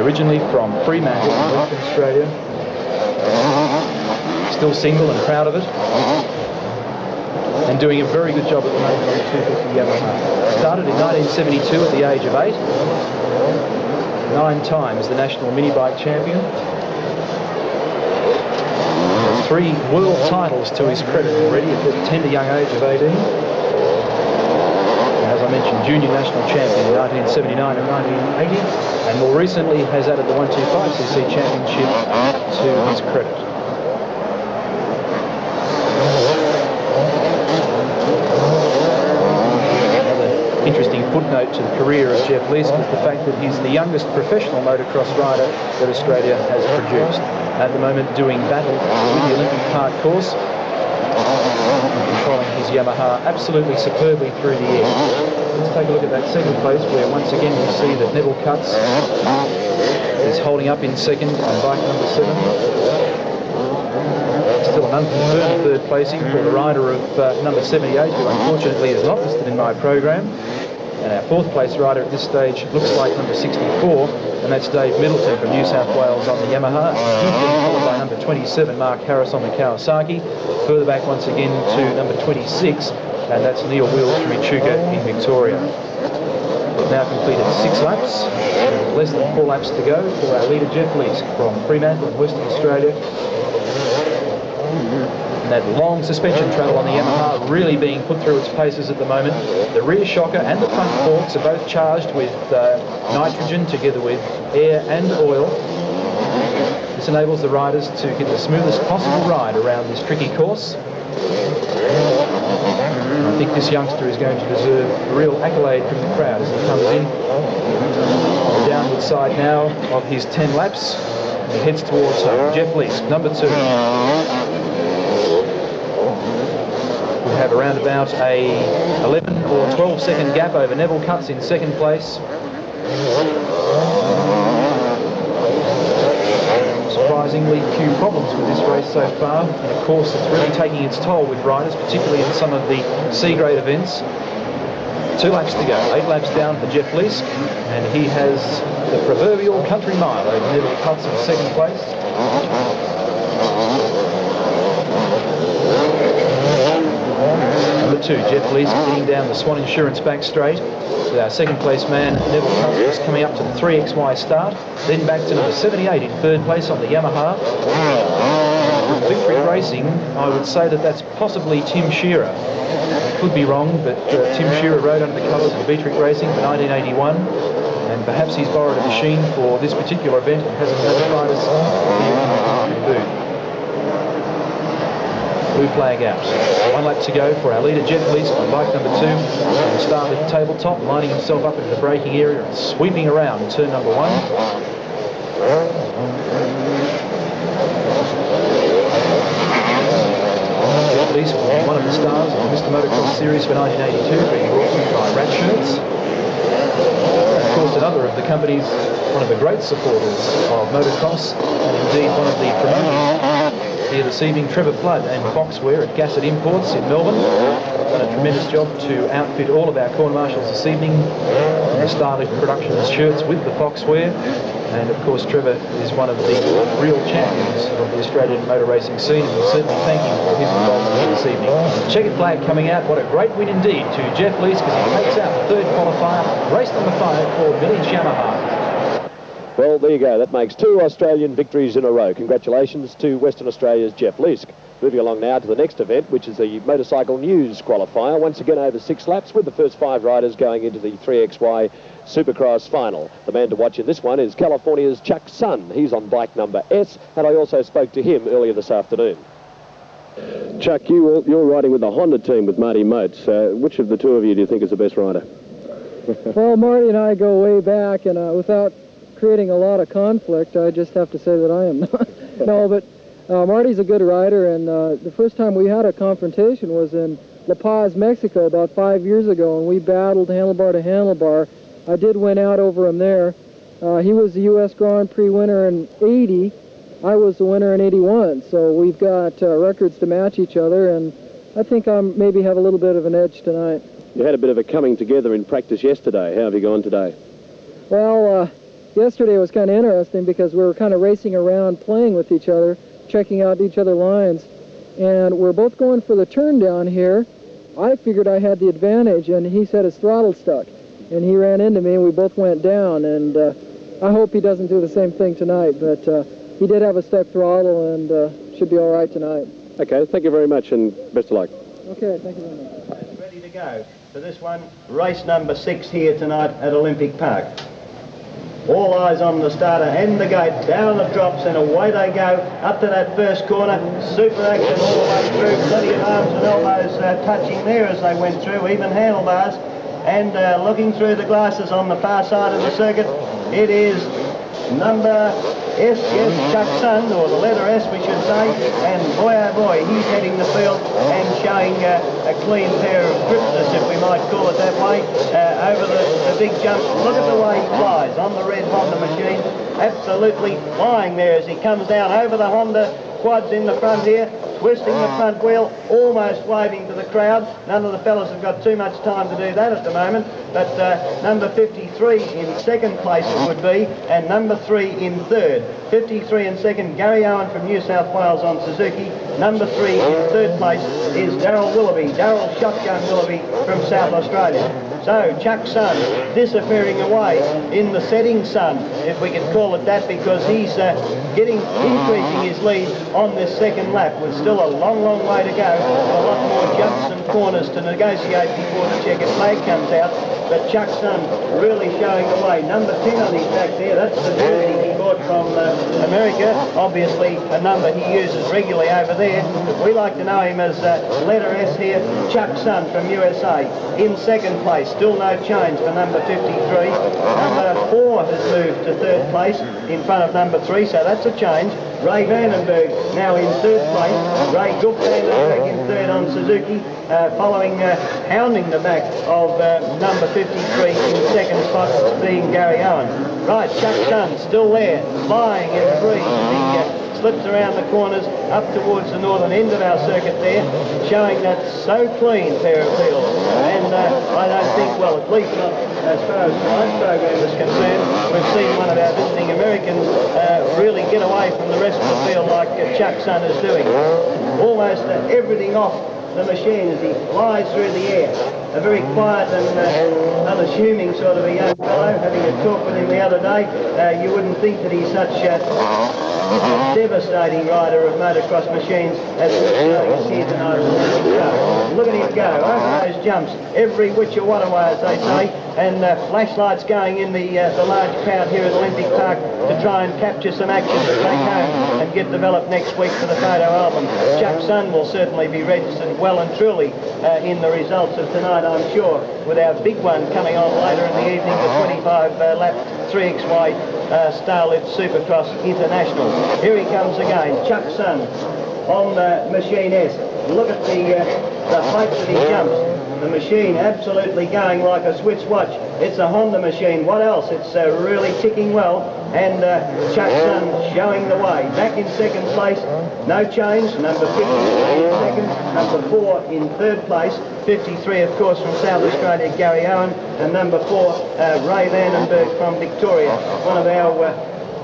[SPEAKER 2] originally from Fremantle in Western Australia. Still single and proud of it. and doing a very good job at the moment on the 250 Yamaha. Started in 1972 at the age of 8. 9 times the national mini bike champion. 3 world titles to his credit already at the tender young age of 18. As I mentioned, junior national champion in 1979 and 1980, and more recently has added the 125cc championship to his credit. Interesting footnote to the career of Jeff Leask is the fact that he's the youngest professional motocross rider that Australia has produced. At the moment doing battle with the Olympic Park course, controlling his Yamaha absolutely superbly through the air. Let's take a look at that second place, where once again we see that Neville Cutts is holding up in second on bike number 7. Still an unconfirmed third placing for the rider of number 78, who unfortunately is not listed in my program. And our fourth place rider at this stage looks like number 64, and that's Dave Middleton from New South Wales on the Yamaha. He's being followed by number 27, Mark Harris on the Kawasaki. Further back once again to number 26, and that's Neil Wills from Echuca in Victoria. We've now completed 6 laps, and less than 4 laps to go for our leader Jeff Leask from Fremantle in Western Australia. That long suspension travel on the Yamaha really being put through its paces at the moment. The rear shocker and the front forks are both charged with nitrogen together with air and oil. This enables the riders to get the smoothest possible ride around this tricky course. I think this youngster is going to deserve a real accolade from the crowd as he comes in. On the downward side now of his 10 laps, he heads towards Jeff Leask, number 2. We have around about a 11 or 12 second gap over Neville Cutts in second place. Surprisingly few problems with this race so far, and of course it's really taking its toll with riders, particularly in some of the C-grade events. 2 laps to go, 8 laps down for Jeff Leask, and he has the proverbial country mile over Neville Cutts in second place. Number 2, Jeff Leask getting down the Swan Insurance back straight, with our second place man Neville Cutts just coming up to the 3XY start, then back to number 78 in third place on the Yamaha. With Victory Racing, I would say that that's possibly Tim Shearer. Could be wrong, but Tim Shearer rode under the colours of Victory Racing for 1981, and perhaps he's borrowed a machine for this particular event and hasn't notified us in the booth. Blue flag out. 1 lap to go for our leader Jeff Leask on bike number 2. And the start with the tabletop, lining himself up into the braking area and sweeping around turn number 1. Jeff Leask, one of the stars of the Mr. Motocross series for 1982, being brought in by Rat Shirts. Of course, another of the company's, one of the great supporters of motocross, and indeed one of the promoters here this evening, Trevor Flood and Foxwear at Gasset Imports in Melbourne. Done a tremendous job to outfit all of our corn marshals this evening in the stylish production of shirts with the Foxwear. And of course Trevor is one of the real champions of the Australian motor racing scene, and we certainly thank him for his involvement here this evening. Checkered flag coming out. What a great win indeed to Jeff Leask as he takes out the 3rd qualifier, race number 5 for Village Yamaha.
[SPEAKER 1] Well, there you go. That makes 2 Australian victories in a row. Congratulations to Western Australia's Jeff Leask. Moving along now to the next event, which is the Motorcycle News qualifier. Once again over 6 laps, with the first 5 riders going into the 3XY Supercross final. The man to watch in this one is California's Chuck Sun. He's on bike number S, and I also spoke to him earlier this afternoon. Chuck, you're riding with the Honda team with Marty Moats. Which of the 2 of you do you think is the best rider?
[SPEAKER 5] Well, Marty and I go way back, and without creating a lot of conflict, I just have to say that I am not. No, but Marty's a good rider, and the first time we had a confrontation was in La Paz, Mexico, about 5 years ago, and we battled handlebar to handlebar. I did win out over him there. He was the U.S. Grand Prix winner in 80. I was the winner in 81, so we've got records to match each other, and I think I maybe have a little bit of an edge tonight.
[SPEAKER 1] You had a bit of a coming together in practice yesterday. How have you gone today?
[SPEAKER 5] Well, yesterday was kind of interesting because we were kind of racing around playing with each other, checking out each other's lines, and we're both going for the turn down here, I figured I had the advantage, and he said his throttle stuck. And he ran into me, and we both went down. And I hope he doesn't do the same thing tonight, but he did have a stuck throttle and should be all right tonight.
[SPEAKER 1] Okay, thank you very much, and best of luck.
[SPEAKER 5] Okay, thank you very much.
[SPEAKER 3] It's ready to go for this one, race number 6 here tonight at Olympic Park. All eyes on the starter and the gate. Down it drops and away they go up to that first corner. Super action all the way through. Plenty of arms and elbows touching there as they went through, even handlebars. And looking through the glasses on the far side of the circuit, it is number S, yes, Chuck Sun, or the letter S we should say, and boy oh boy, he's heading the field and showing a clean pair of gripness, if we might call it that way, over the big jump. Look at the way he flies on the red Honda machine, absolutely flying there as he comes down over the Honda quads in the front here, twisting the front wheel, almost waving to the crowd. None of the fellas have got too much time to do that at the moment, but number 53 in second place it would be, and number 3 in third. 53 in second, Gary Owen from New South Wales on Suzuki. Number 3 in third place is Darryl Willoughby, Darryl Shotgun Willoughby from South Australia. So Chuck Sun disappearing away in the setting sun, if we could call it that, because he's increasing his lead on this second lap, with still a long, long way to go, a lot more jumps and corners to negotiate before the checkered flag comes out. But Chuck Sun really showing the way. Number 10 on his back there, that's the jersey he bought from America, obviously a number he uses regularly over there. We like to know him as letter S here, Chuck Sun from USA. In second place, still no change for number 53. Number 4 has moved to third place in front of number 3, so that's a change. Ray Vandenberg now in third place. Ray Gook Vandenberg in third on Suzuki, following, hounding the back of number 53 in second spot, being Gary Owen. Right, Chuck Sun still there, flying in free. He slips around the corners up towards the northern end of our circuit there, showing that so clean pair of wheels. And I don't think, well, at least not as far as tonight's program is concerned, we've seen one of our visiting Americans really get away from the rest of the field like Chuck Sun is doing. Almost everything off the machine as he flies through the air. A very quiet and unassuming sort of a young fellow. Having a talk with him the other day, you wouldn't think that he's such a devastating rider of motocross machines as we're here tonight. Look at him go over those jumps, every which or what away, as they say, and flashlights going in the large crowd here at Olympic Park to try and capture some action to take home and get developed next week for the photo album. Chuck Sun will certainly be registered well and truly in the results of tonight, I'm sure, with our big one coming on later in the evening, the 25-lap 3XY Starlit Supercross International. Here he comes again, Chuck Sun on the machine S. Look at the height that he jumps. The machine absolutely going like a Swiss watch. It's a Honda machine. What else? It's really ticking well. And Chuck Sun showing the way. Back in second place, no change. Number 53 in second. Number 4 in third place. 53, of course, from South Australia, Gary Owen. And number 4, Ray Vandenberg from Victoria. One of our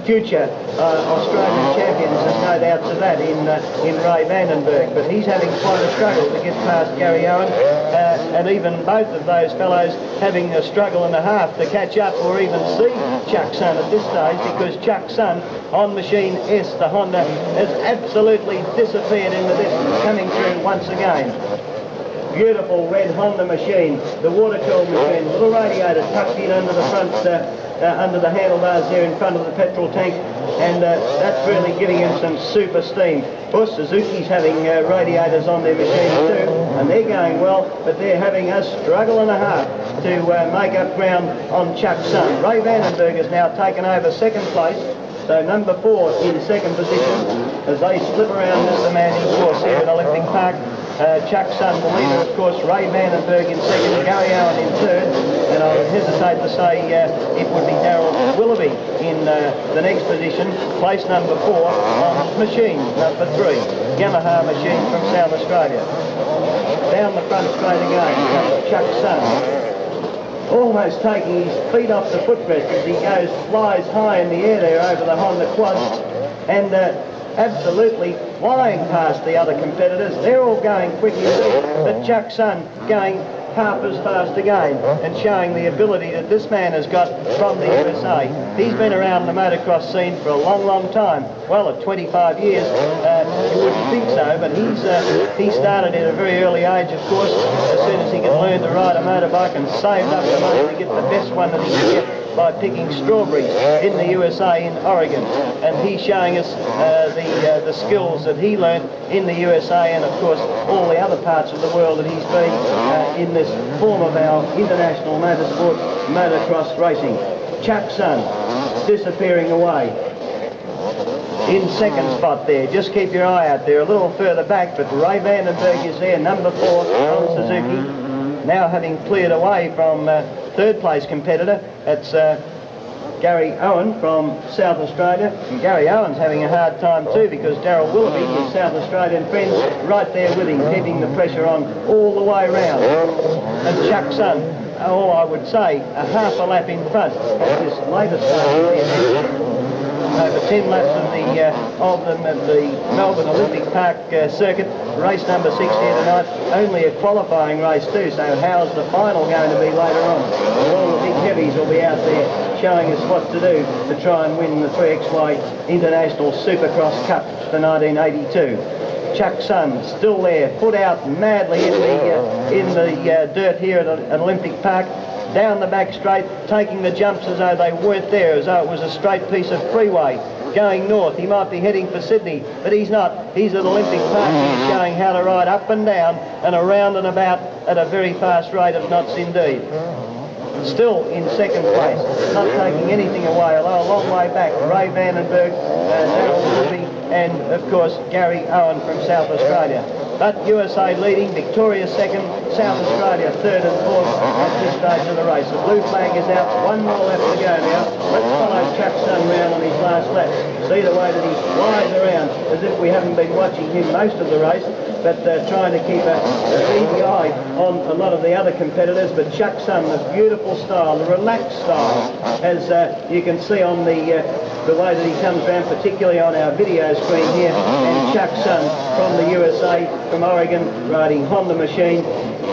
[SPEAKER 3] future Australian champions, there's no doubt to that, in Ray Vandenberg, but he's having quite a struggle to get past Gary Owen, and even both of those fellows having a struggle and a half to catch up or even see Chuck Sun at this stage, because Chuck Sun on machine S, the Honda, has absolutely disappeared in the distance, coming through once again. Beautiful red Honda machine, the water-cooled machine, little radiator tucked in under the front, under the handlebars there in front of the petrol tank, and that's really giving him some super steam. Of course, Suzuki's having radiators on their machines too, and they're going well, but they're having a struggle and a half to make up ground on Chuck Sun. Ray Vandenberg has now taken over second place, so number 4 in second position as they slip around this demanding course here at Olympic Park. Chuck Sun, the leader, of course, Ray Vandenberg in second, Gary Owen in third, and I would hesitate to say it would be Darryl Willoughby in the next position, place number 4 on machine number 3, Yamaha machine from South Australia. Down the front straight again, Chuck Sun, almost taking his feet off the footrest as he flies high in the air there over the Honda quads, and absolutely flying past the other competitors. They're all going quick, you see, but Chuck Sun going half as fast again, and showing the ability that this man has got from the USA. He's been around the motocross scene for a long, long time. Well, at 25 years, you wouldn't think so, but he started at a very early age, of course, as soon as he could learn to ride a motorbike, and saved up the money to get the best one that he could get by picking strawberries in the USA in Oregon. And he's showing us the skills that he learned in the USA, and of course all the other parts of the world that he's been in this form of our international motorsport, motocross racing. Chuck Sun disappearing away. In second spot there, just keep your eye out there, a little further back, but Ray Vandenberg is there, number 4 from Suzuki, now having cleared away from third place competitor. That's Gary Owen from South Australia, and Gary Owen's having a hard time too, because Darryl Willoughby, his South Australian friend, right there with him, keeping the pressure on all the way round. And Chuck Sun, I would say, a half a lap in front of this latest race. Over 10 laps of them at the Melbourne Olympic Park circuit. Race number 6 here tonight, only a qualifying race too, so how's the final going to be later on? All the big heavies will be out there showing us what to do to try and win the 3XY International Supercross Cup for 1982. Chuck Sun still there, foot out madly in the dirt here at Olympic Park. Down the back straight, taking the jumps as though they weren't there, as though it was a straight piece of freeway going north. He might be heading for Sydney, but he's not. He's at Olympic Park. He's showing how to ride up and down and around and about at a very fast rate of knots indeed. Still in second place, not taking anything away, although a long way back. Ray Vandenberg, Darryl Willoughby, and of course Gary Owen from South Australia. But USA leading, Victoria second, South Australia third and fourth at this stage of the race. The blue flag is out, one more lap to go now. Let's follow Chuck Sun round on his last lap. See the way that he flies around as if we haven't been watching him most of the race, but trying to keep a easy eye on a lot of the other competitors. But Chuck Sun, the beautiful style, the relaxed style, as you can see on the way that he comes around, particularly on our video screen here. And Chuck Sun from the USA, from Oregon, riding Honda machine,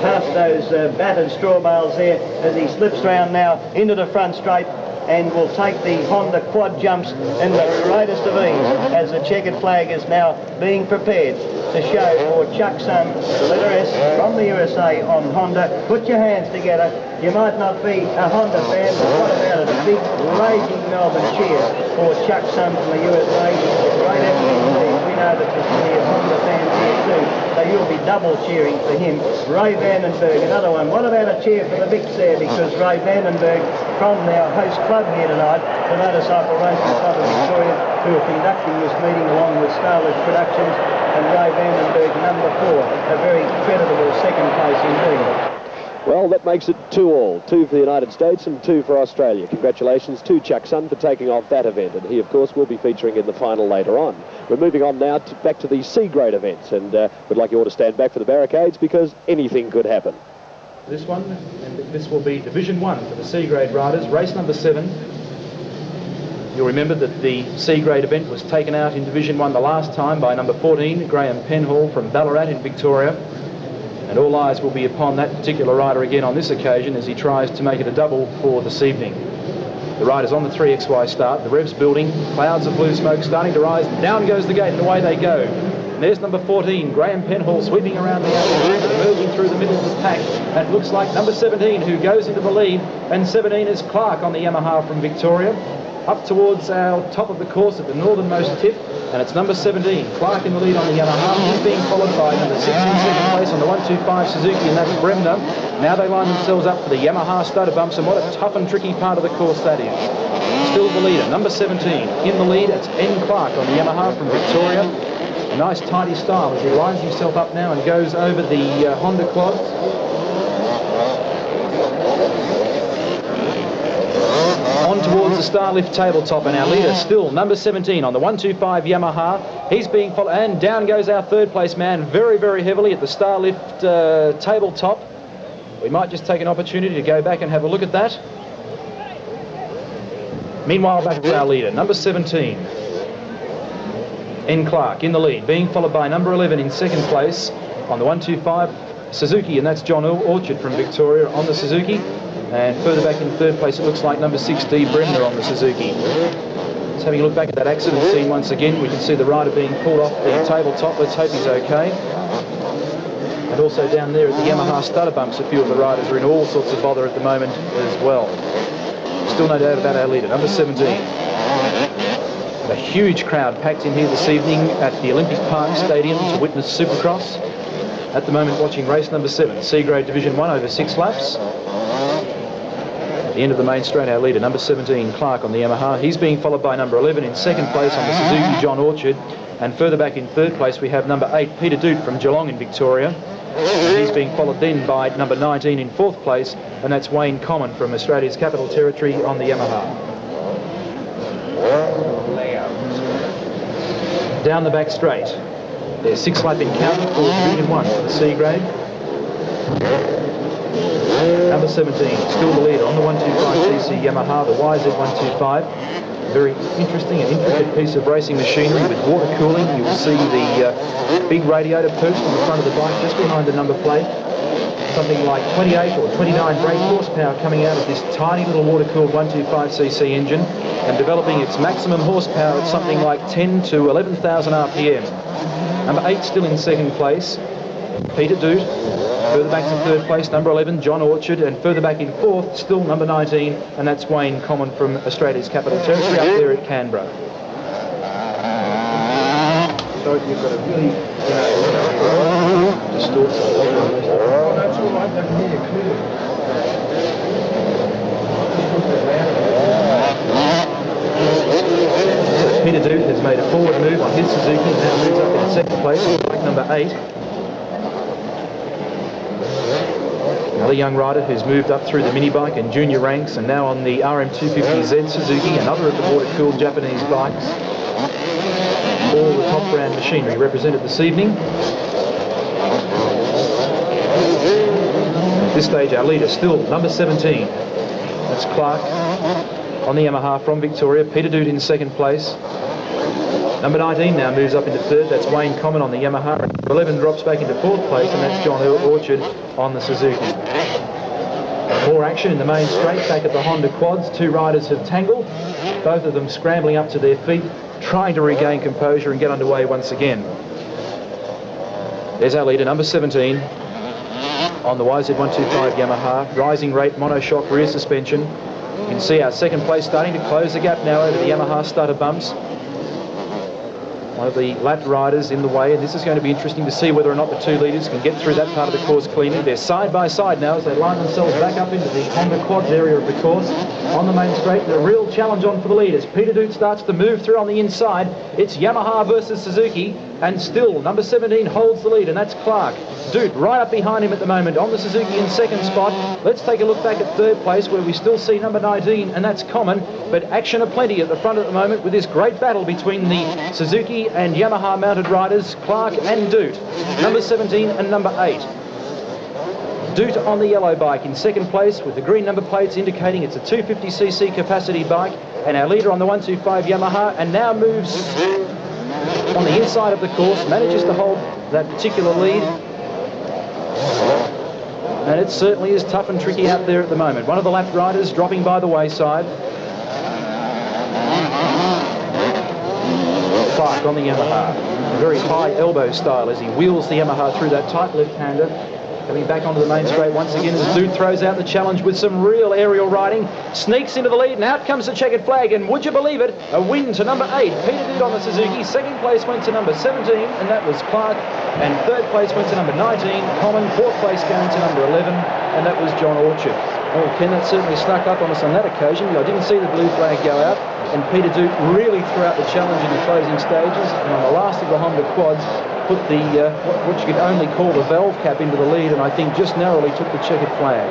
[SPEAKER 3] past those battered straw bales there, as he slips around now into the front straight, and will take the Honda quad jumps in the greatest of ease, as the checkered flag is now being prepared to show for Chuck Sun, the letter S from the USA on Honda. Put your hands together. You might not be a Honda fan, but what about it? A big, raging Melbourne cheer for Chuck Sun from the USA. Great effort indeed. We know that there's plenty of Honda fans here too, so you'll be double cheering for him. Ray Vandenberg, another one. What about a cheer for the Vicks there? Because Ray Vandenberg from our host club here tonight, the Motorcycle Racing Club of Victoria, who are conducting this meeting along with Starlift Productions, and Ray Vandenberg, number 4, a very creditable second place indeed.
[SPEAKER 1] Well, that makes it 2-2. 2 for the United States and 2 for Australia. Congratulations to Chuck Sun for taking off that event, and he, of course, will be featuring in the final later on. We're moving on now back to the C-grade events, and we'd like you all to stand back for the barricades, because anything could happen.
[SPEAKER 2] This one, and this will be Division 1 for the C-grade riders, race number 7. You'll remember that the C-grade event was taken out in Division 1 the last time by number 14, Graham Penhall from Ballarat in Victoria. And all eyes will be upon that particular rider again on this occasion as he tries to make it a double for this evening. The rider's on the 3XY start, the revs building, clouds of blue smoke starting to rise, down goes the gate and away they go. And there's number 14, Graham Penhall, sweeping around the outside, emerging through the middle of the pack. And it looks like number 17 who goes into the lead, and 17 is Clark on the Yamaha from Victoria. Up towards our top of the course at the northernmost tip, and it's number 17, Clark in the lead on the Yamaha. He's being followed by number 6 in second place on the 125 Suzuki, and that's Bremner. Now they line themselves up for the Yamaha stutter bumps, and what a tough and tricky part of the course that is. Still the leader, number 17 in the lead. It's N. Clark on the Yamaha from Victoria. A nice tidy style as he lines himself up now and goes over the Honda quads. On towards the Starlift tabletop, and our leader still number 17 on the 125 Yamaha. He's being followed, and down goes our third place man very, very heavily at the Starlift tabletop. We might just take an opportunity to go back and have a look at that. Meanwhile, back to our leader, number 17. N. Clark in the lead, being followed by number 11 in second place on the 125 Suzuki, and that's John Orchard from Victoria on the Suzuki. And further back in third place, it looks like number 6, D. Bremner on the Suzuki. Just having a look back at that accident scene once again, we can see the rider being pulled off the tabletop. Let's hope he's okay. And also down there at the Yamaha starter bumps, a few of the riders are in all sorts of bother at the moment as well. Still no doubt about our leader, number 17. A huge crowd packed in here this evening at the Olympic Park Stadium to witness Supercross. At the moment watching race number 7, C-grade Division 1 over 6 laps. At the end of the main straight, our leader, number 17, Clark on the Yamaha. He's being followed by number 11 in second place on the Suzuki, John Orchard. And further back in third place, we have number 8, Peter Doot from Geelong in Victoria. And he's being followed then by number 19 in fourth place, and that's Wayne Common from Australia's Capital Territory on the Yamaha. Down the back straight, there's 6-lap encounter for Division 1 for the C-grade. Number 17, still the leader on the 125cc Yamaha, the YZ125. Very interesting and intricate piece of racing machinery with water cooling. You will see the big radiator perched on the front of the bike just behind the number plate. Something like 28 or 29 brake horsepower coming out of this tiny little water-cooled 125cc engine and developing its maximum horsepower at something like 10 to 11,000 RPM. Number 8 still in second place, Peter Doot. Further back to third place, number 11, John Orchard, and further back in fourth, still number 19, and that's Wayne Common from Australia's Capital Territory up there at Canberra. So you've got a really distorts it. Oh, that's all right, I can hear you clearly. So Peter Doot has made a forward move on his Suzuki and now moves up in second place with bike number 8. Another young rider who's moved up through the mini bike and junior ranks and now on the RM250Z Suzuki, another of the water-cooled Japanese bikes. All the top brand machinery represented this evening. At this stage our leader still number 17. That's Clark on the Yamaha from Victoria. Peter Doot in second place. Number 19 now moves up into third. That's Wayne Common on the Yamaha. 11 drops back into fourth place, and that's John Orchard on the Suzuki. More action in the main straight back at the Honda quads. Two riders have tangled, both of them scrambling up to their feet, trying to regain composure and get underway once again. There's our leader, number 17, on the YZ125 Yamaha. Rising rate monoshock rear suspension. You can see our second place starting to close the gap now over the Yamaha starter bumps. One of the lap riders in the way, and this is going to be interesting to see whether or not the two leaders can get through that part of the course cleanly. They're side by side now as they line themselves back up into the Honda quads area of the course. On the main straight, the real challenge on for the leaders. Peter Doot starts to move through on the inside. It's Yamaha versus Suzuki, and still number 17 holds the lead, and that's Clark. Doot right up behind him at the moment on the Suzuki in second spot. Let's take a look back at third place where we still see number 19, and that's Common, but action aplenty at the front at the moment with this great battle between the Suzuki and Yamaha mounted riders, Clark and Doot, number 17 and number 8. Doot on the yellow bike in second place with the green number plates indicating it's a 250cc capacity bike, and our leader on the 125 Yamaha, and now moves on the inside of the course, manages to hold that particular lead. And it certainly is tough and tricky out there at the moment. One of the lap riders dropping by the wayside. Clark on the Yamaha. A very high elbow style as he wheels the Yamaha through that tight left-hander. Coming back onto the main straight once again as Doot throws out the challenge with some real aerial riding. Sneaks into the lead, and out comes the checkered flag, and would you believe it, a win to number 8, Peter Doot on the Suzuki. Second place went to number 17, and that was Clark. And third place went to number 19, Common. Fourth place going to number 11, and that was John Orchard. Oh, Ken, that certainly snuck up on us on that occasion. I didn't see the blue flag go out, and Peter Doot really threw out the challenge in the closing stages, and on the last of the Honda quads, put the what you could only call the valve cap into the lead, and I think just narrowly took the checkered flag.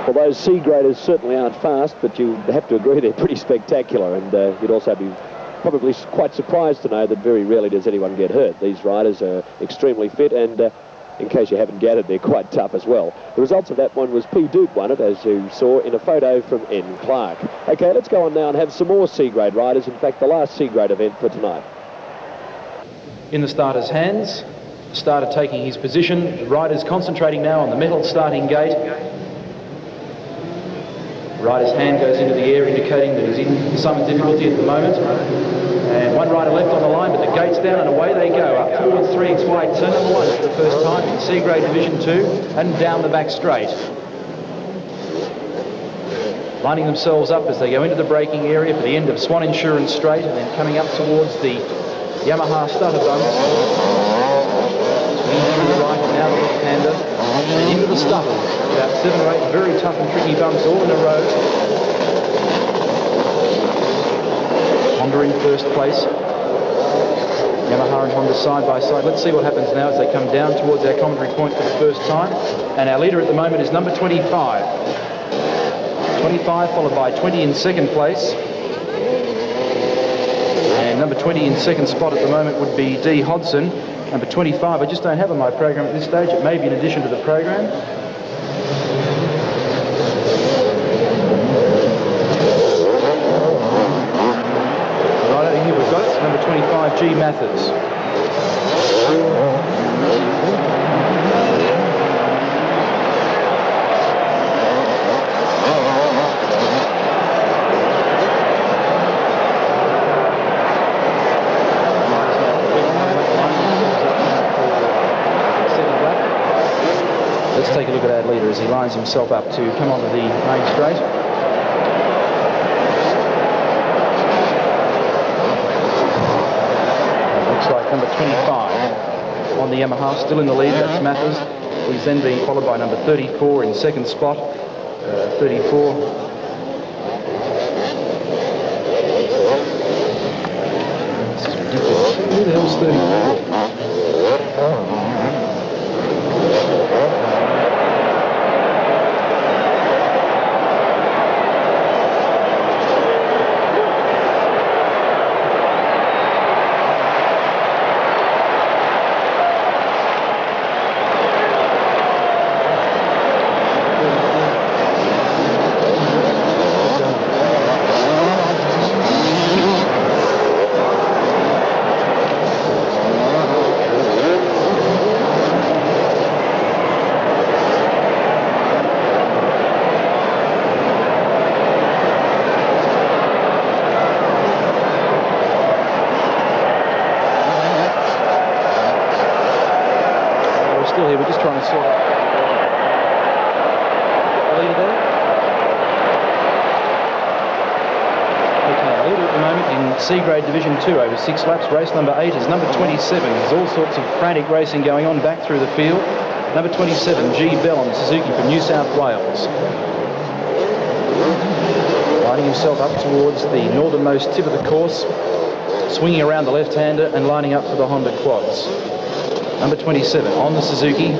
[SPEAKER 1] Well, those C-graders certainly aren't fast, but you have to agree they're pretty spectacular, and you'd also be probably quite surprised to know that very rarely does anyone get hurt. These riders are extremely fit, and in case you haven't gathered, they're quite tough as well. The results of that one was P. Doot won it, as you saw in a photo from N. Clark. Okay, let's go on now and have some more C-grade riders. In fact, the last C-grade event for tonight.
[SPEAKER 2] in the starter's hands. The starter taking his position. The rider's concentrating now on the metal starting gate. The rider's hand goes into the air, indicating that he's in some difficulty at the moment. And one rider left on the line, but the gate's down and away they go. Up towards 3, it's wide turn number 1 for the first time in C grade Division 2, and down the back straight. Lining themselves up as they go into the braking area for the end of Swan Insurance Straight, and then coming up towards the Yamaha starter bumps. Swinging to the right, now the left-hander, and into the stuffers. About 7 or 8 very tough and tricky bumps all in a row. Honda in first place. Yamaha and Honda side by side. Let's see what happens now as they come down towards our commentary point for the first time. And our leader at the moment is number 25. 25 followed by 20 in second place. And number 20 in second spot at the moment would be D. Hodson. Number 25, I just don't have on my program at this stage. It may be in addition to the program. Right, here we've got it. Number 25, G. Mathers. Let's take a look at our leader as he lines himself up to come onto the main straight. Looks like number 25 on the Yamaha, still in the lead, that's Mathers. He's then being followed by number 34 in second spot. 34. This is ridiculous. Who the hell's 34? We're just trying to sort out the leader there. Okay, leader at the moment in C grade Division 2 over 6 laps. Race number 8 is number 27. There's all sorts of frantic racing going on back through the field. Number 27, G. Bell on the Suzuki from New South Wales. Lining himself up towards the northernmost tip of the course, swinging around the left-hander and lining up for the Honda quads. Number 27 on the Suzuki.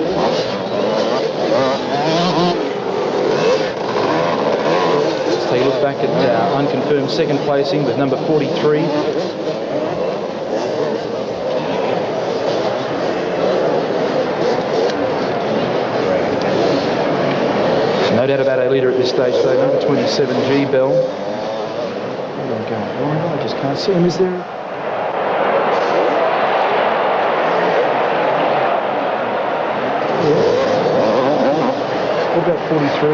[SPEAKER 2] Let's take a look back at unconfirmed second placing with number 43. No doubt about our leader at this stage though, number 27, G. Bell. Where am I going? I just can't see him, is there? What about 43?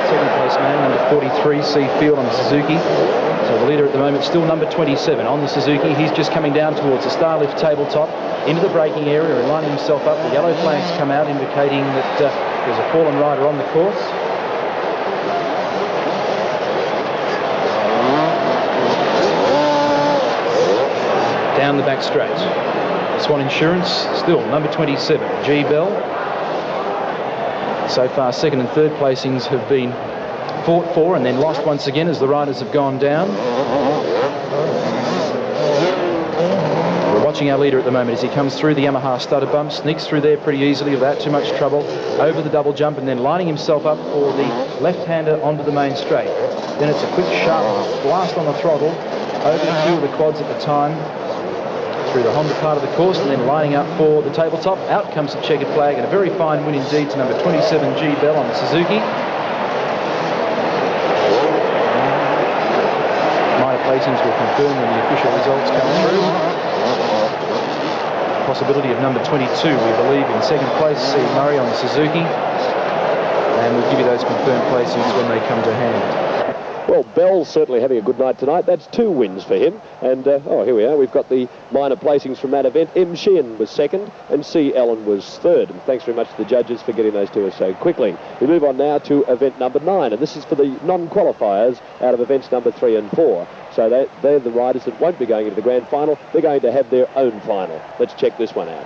[SPEAKER 2] Second place man, number 43, C. Field on the Suzuki. So the leader at the moment still number 27 on the Suzuki. He's just coming down towards the Starlift tabletop into the braking area and lining himself up. The yellow flags come out indicating that there's a fallen rider on the course. Down the back straight. Swan Insurance, still number 27, G. Bell. So far, second and third placings have been fought for and then lost once again as the riders have gone down. We're watching our leader at the moment as he comes through the Yamaha stutter bump, sneaks through there pretty easily without too much trouble, over the double jump and then lining himself up for the left-hander onto the main straight. Then it's a quick, sharp blast on the throttle, over a few of the quads at the time. through the Honda part of the course and then lining up for the tabletop. Out comes the checkered flag, and a very fine win indeed to number 27, G. Bell on the Suzuki. Minor placings will confirm when the official results come through. Possibility of number 22, we believe, in second place, Steve Murray on the Suzuki. And we'll give you those confirmed placings when they come to hand.
[SPEAKER 1] Well, Bell's certainly having a good night tonight. That's 2 wins for him. And, oh, here we are. We've got the minor placings from that event. M. Sheehan was second and C. Allen was third. And thanks very much to the judges for getting those to us so quickly. We move on now to event number 9. And this is for the non-qualifiers out of events number 3 and 4. So they're the riders that won't be going into the grand final. They're going to have their own final. Let's check this one out.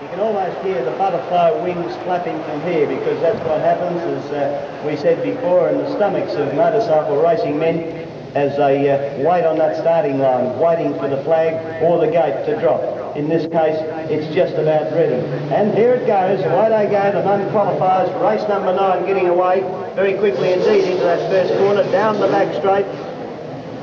[SPEAKER 3] You can almost hear the butterfly wings flapping from here, because that's what happens, as we said before, in the stomachs of motorcycle racing men as they wait on that starting line, waiting for the flag or the gate to drop. In this case, it's just about ready. And here it goes, away they go, the non-qualifiers, race number 9 getting away very quickly indeed into that first corner, down the back straight.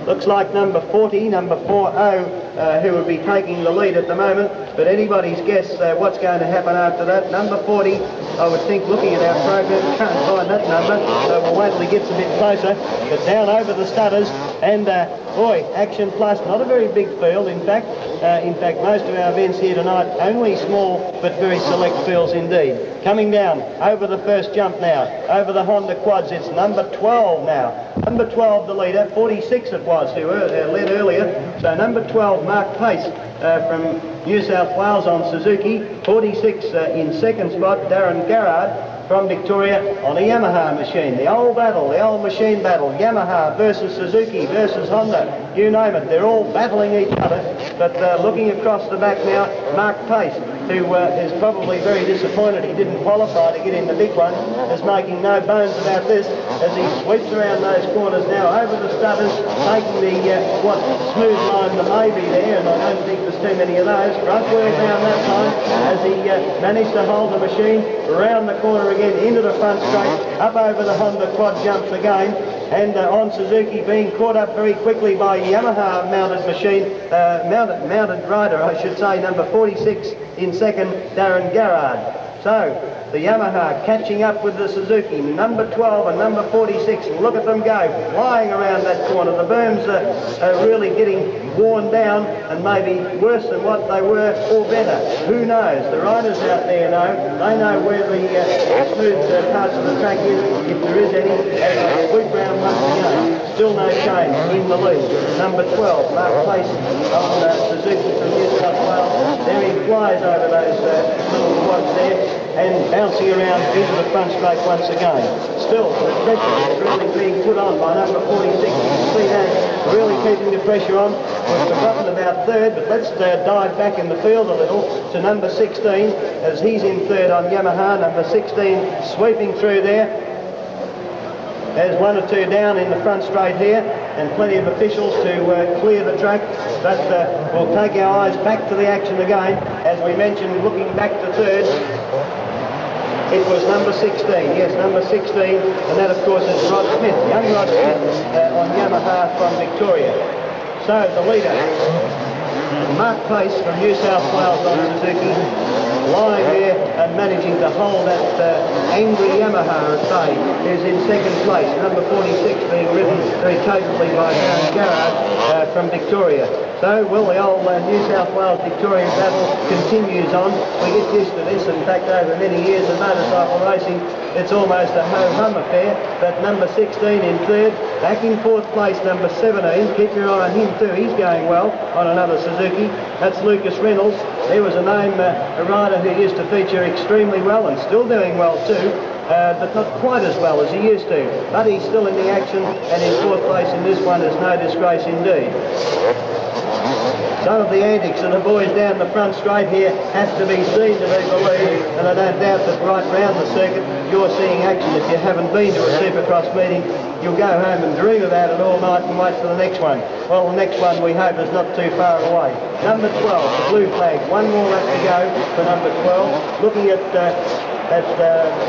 [SPEAKER 3] Looks like number 40, number 40, who would be taking the lead at the moment, but anybody's guess what's going to happen after that. Number 40, I would think, looking at our program, can't find that number, so we'll wait till he gets a bit closer. But down over the stutters, and boy, Action Plus, not a very big field, in fact. Most of our events here tonight, only small but very select fields indeed. Coming down over the first jump now, over the Honda quads, it's number 12 now. Number 12, the leader, 46 it was, who led earlier. So number 12, Mark Pace from New South Wales on Suzuki. 46 in second spot, Darren Garrard from Victoria on a Yamaha machine. The old battle, the old machine battle, Yamaha versus Suzuki versus Honda, you name it, they're all battling each other. But looking across the back now, Mark Pace, who is probably very disappointed he didn't qualify to get in the big one, is making no bones about this as he sweeps around those corners now over the stutters, taking the what smooth line there may be there, and I don't think there's too many of those. Front wheel down that time as he managed to hold the machine around the corner again into the front straight, up over the Honda quad jumps again, and on Suzuki being caught up very quickly by Yamaha mounted machine, mounted rider I should say, number 46 in second, Darren Garrard. So the Yamaha catching up with the Suzuki, number 12 and number 46. Look at them go, flying around that corner. The berms are really getting worn down and maybe worse than what they were, or better. Who knows? The riders out there know. They know where the smooth parts of the track is, if there is any. As sweep round once again. Still no change in the lead. Number 12, Mark Pace on Suzuki from New South Wales. There he flies over those little quads there, and bouncing around into the front straight once again. Still, the pressure is really being put on by number 46. You can see that really keeping the pressure on. We've forgotten about third, but let's dive back in the field a little to number 16, as he's in third on Yamaha. Number 16 sweeping through there. There's 1 or 2 down in the front straight here, and plenty of officials to clear the track. But we'll take our eyes back to the action again. As we mentioned, looking back to third, it was number 16, yes, number 16, and that of course is Rod Smith, young Rod Smith on Yamaha from Victoria. So the leader, Mark Pace from New South Wales on Suzuki, lying there and managing to hold that angry Yamaha at bay, who's in second place. Number 46 being ridden very capably by Darren Garrard from Victoria. So, well, the old New South Wales Victorian battle continues on. We get used to this. In fact, over many years of motorcycle racing, it's almost a ho-hum affair. But number 16 in third, back in fourth place, number 17. Keep your eye on him too. He's going well on another Suzuki. That's Lucas Reynolds. There was a name, a rider who used to feature extremely well and still doing well too. But not quite as well as he used to. But he's still in the action, and in fourth place in this one is no disgrace indeed. Some of the antics of the boys down the front straight here have to be seen to be believed, and I don't doubt that right round the circuit you're seeing action. If you haven't been to a Supercross meeting, you'll go home and dream about it all night and wait for the next one. Well, the next one we hope is not too far away. Number 12, the blue flag. 1 more lap to go for number 12. Looking at That's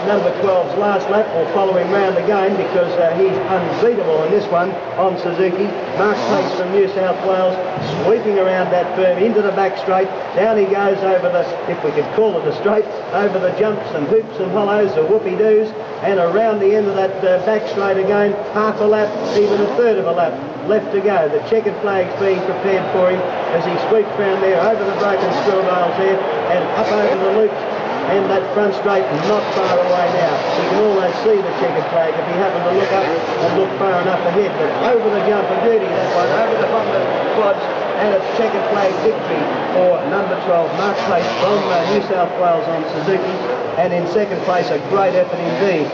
[SPEAKER 3] number 12's last lap. We'll follow him round again because he's unbeatable in this one on Suzuki. Mark Pace from New South Wales, sweeping around that berm into the back straight. Down he goes over the, if we could call it a straight, over the jumps and hoops and hollows, the whoopie-doos, and around the end of that back straight again, half a lap, even a third of a lap left to go. The checkered flag's being prepared for him as he sweeps round there over the broken screw rails there and up over the loops. And that front straight not far away now. You can almost see the checkered flag if you happen to look up and look far enough ahead. But over the jump of duty, that one, over the Honda quads, and a checkered flag victory for number 12, Mark Pace from New South Wales on Suzuki. And in second place, a great effort indeed.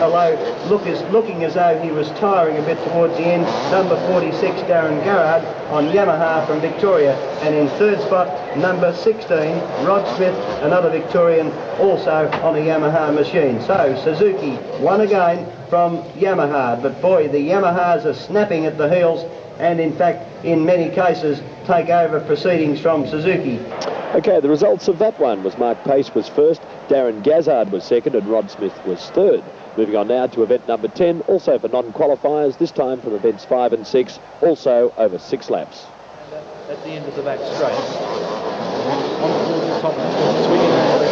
[SPEAKER 3] Although looking as though he was tiring a bit towards the end, number 46, Darren Garrard on Yamaha from Victoria. And in third spot, number 16, Rod Smith, another Victorian, also on a Yamaha machine. So Suzuki won again from Yamaha, but boy, the Yamahas are snapping at the heels and in fact, in many cases, take over proceedings from Suzuki.
[SPEAKER 1] Okay, the results of that one was Mark Pace was first, Darren Gazzard was second, and Rod Smith was third. Moving on now to event number 10, also for non-qualifiers, this time from events 5 and 6, also over 6 laps.
[SPEAKER 2] At the end of the back straight, on towards the top, swinging around,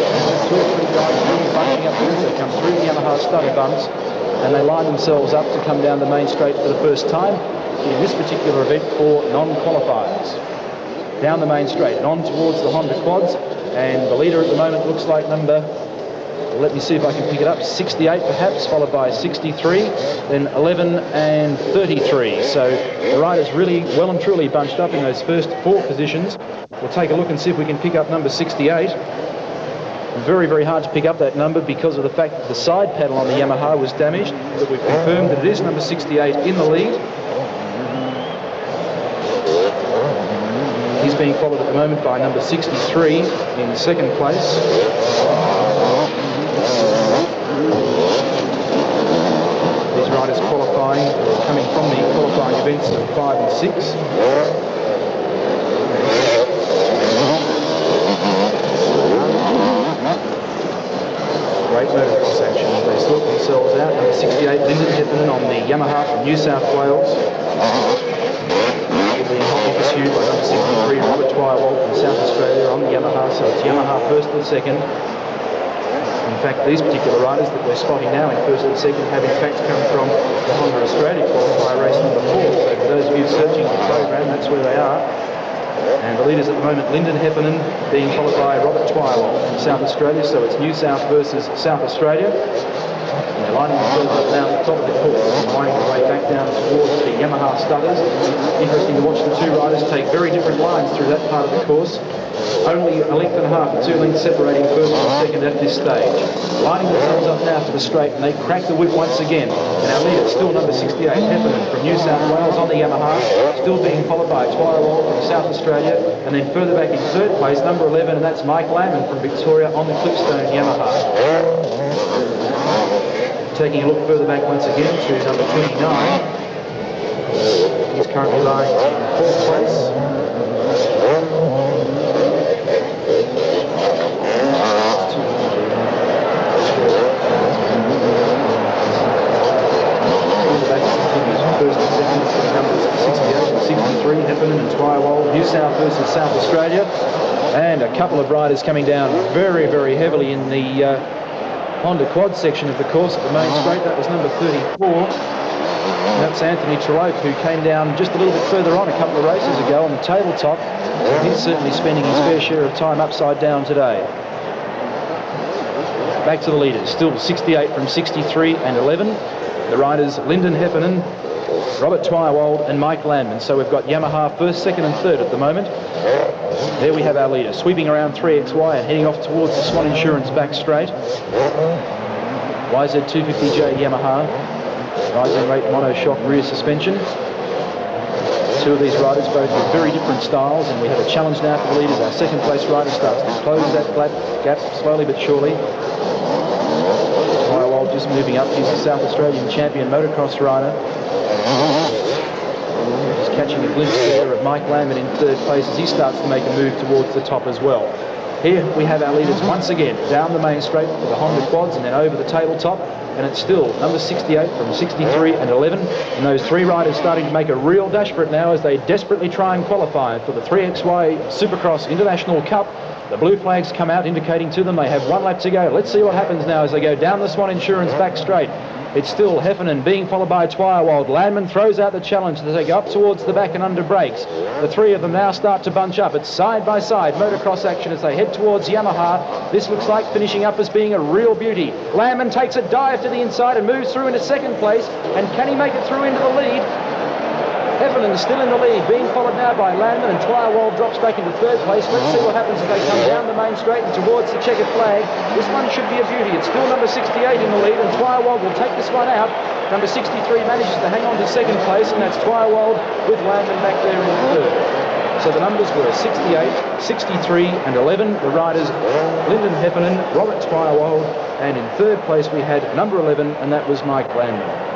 [SPEAKER 2] 2 or 3 guys really bunching up here as they come through the Yamaha stutter bumps, and they line themselves up to come down the main straight for the first time in this particular event for non-qualifiers. Down the main straight and on towards the Honda quads, and the leader at the moment looks like number, let me see if I can pick it up, 68 perhaps, followed by 63, then 11 and 33. So the riders really well and truly bunched up in those first 4 positions. We'll take a look and see if we can pick up number 68. Very, very hard to pick up that number because of the fact that the side paddle on the Yamaha was damaged, but we've confirmed that it is number 68 in the lead. He's being followed at the moment by number 63 in second place. These riders qualifying, coming from the qualifying events of 5 and 6. Great motocross action. They sort themselves out. Number 68, Lyndon Heffernan on the Yamaha from New South Wales. Being hotly pursued by number 63, Robert Twirewalt from South Australia on the Yamaha, so it's Yamaha first and second. In fact, these particular riders that we're spotting now in first and second have in fact come from the Honda Australia qualifier race number 4. So for those of you searching the program, that's where they are. And the leaders at the moment, Lyndon Heffernan, being followed by Robert Twirewalt from South Australia, so it's New South versus South Australia. And they're lining themselves up now at the top of the course and winding their way back down towards the Yamaha stutters. Interesting to watch the 2 riders take very different lines through that part of the course. Only a length and a half, 2 lengths separating first and second at this stage. Lining themselves up now to the straight, and they crack the whip once again. And our leader, still number 68, Heffernan from New South Wales on the Yamaha, still being followed by Twirewalt from South Australia, and then further back in third place, number 11, and that's Mike Lamon from Victoria on the Clipstone Yamaha. Taking a look further back once again to number 29. He's currently lying in 4th place. First and second for the numbers 68 and 63, Heffernan and Twirewalt, New South versus South Australia. And a couple of riders coming down very, very heavily in the Honda quad section of the course at the main straight. That was number 34. And that's Anthony Trellope, who came down just a little bit further on a couple of races ago on the tabletop. And he's certainly spending his fair share of time upside down today. Back to the leaders, still 68 from 63 and 11. The riders Lyndon Heffernan, Robert Twirewalt and Mike Landman. So we've got Yamaha first, second and third at the moment. There we have our leader, sweeping around 3XY and heading off towards the Swan Insurance back straight. YZ250J Yamaha, rising rate monoshock rear suspension. 2 of these riders both with very different styles, and we have a challenge now for the leaders. Our second place rider starts to close that gap slowly but surely. Twirewalt just moving up. He's a South Australian champion motocross rider. Just catching a glimpse there of Mike Lamon in third place as he starts to make a move towards the top as well. Here we have our leaders once again down the main straight for the Honda quads and then over the tabletop, and it's still number 68 from 63 and 11, and those three riders starting to make a real dash for it now as they desperately try and qualify for the 3XY Supercross International Cup. The blue flags come out indicating to them they have one lap to go. Let's see what happens now as they go down the Swan Insurance back straight. It's still Heffernan being followed by Twirewild. Landman throws out the challenge as they go up towards the back and under brakes. The three of them now start to bunch up. It's side-by-side motocross action as they head towards Yamaha. This looks like finishing up as being a real beauty. Landman takes a dive to the inside and moves through into second place. And can he make it through into the lead? Heffernan is still in the lead, being followed now by Landman, and Twirewild drops back into third place. Let's see what happens as they come down the main straight and towards the checkered flag. This one should be a beauty. It's still number 68 in the lead, and Twirewild will take this one out. Number 63 manages to hang on to second place, and that's Twirewild with Landman back there in third. So the numbers were 68, 63 and 11. The riders Lyndon Heffernan, Robert Twirewild, and in third place we had number 11, and that was Mike Landman.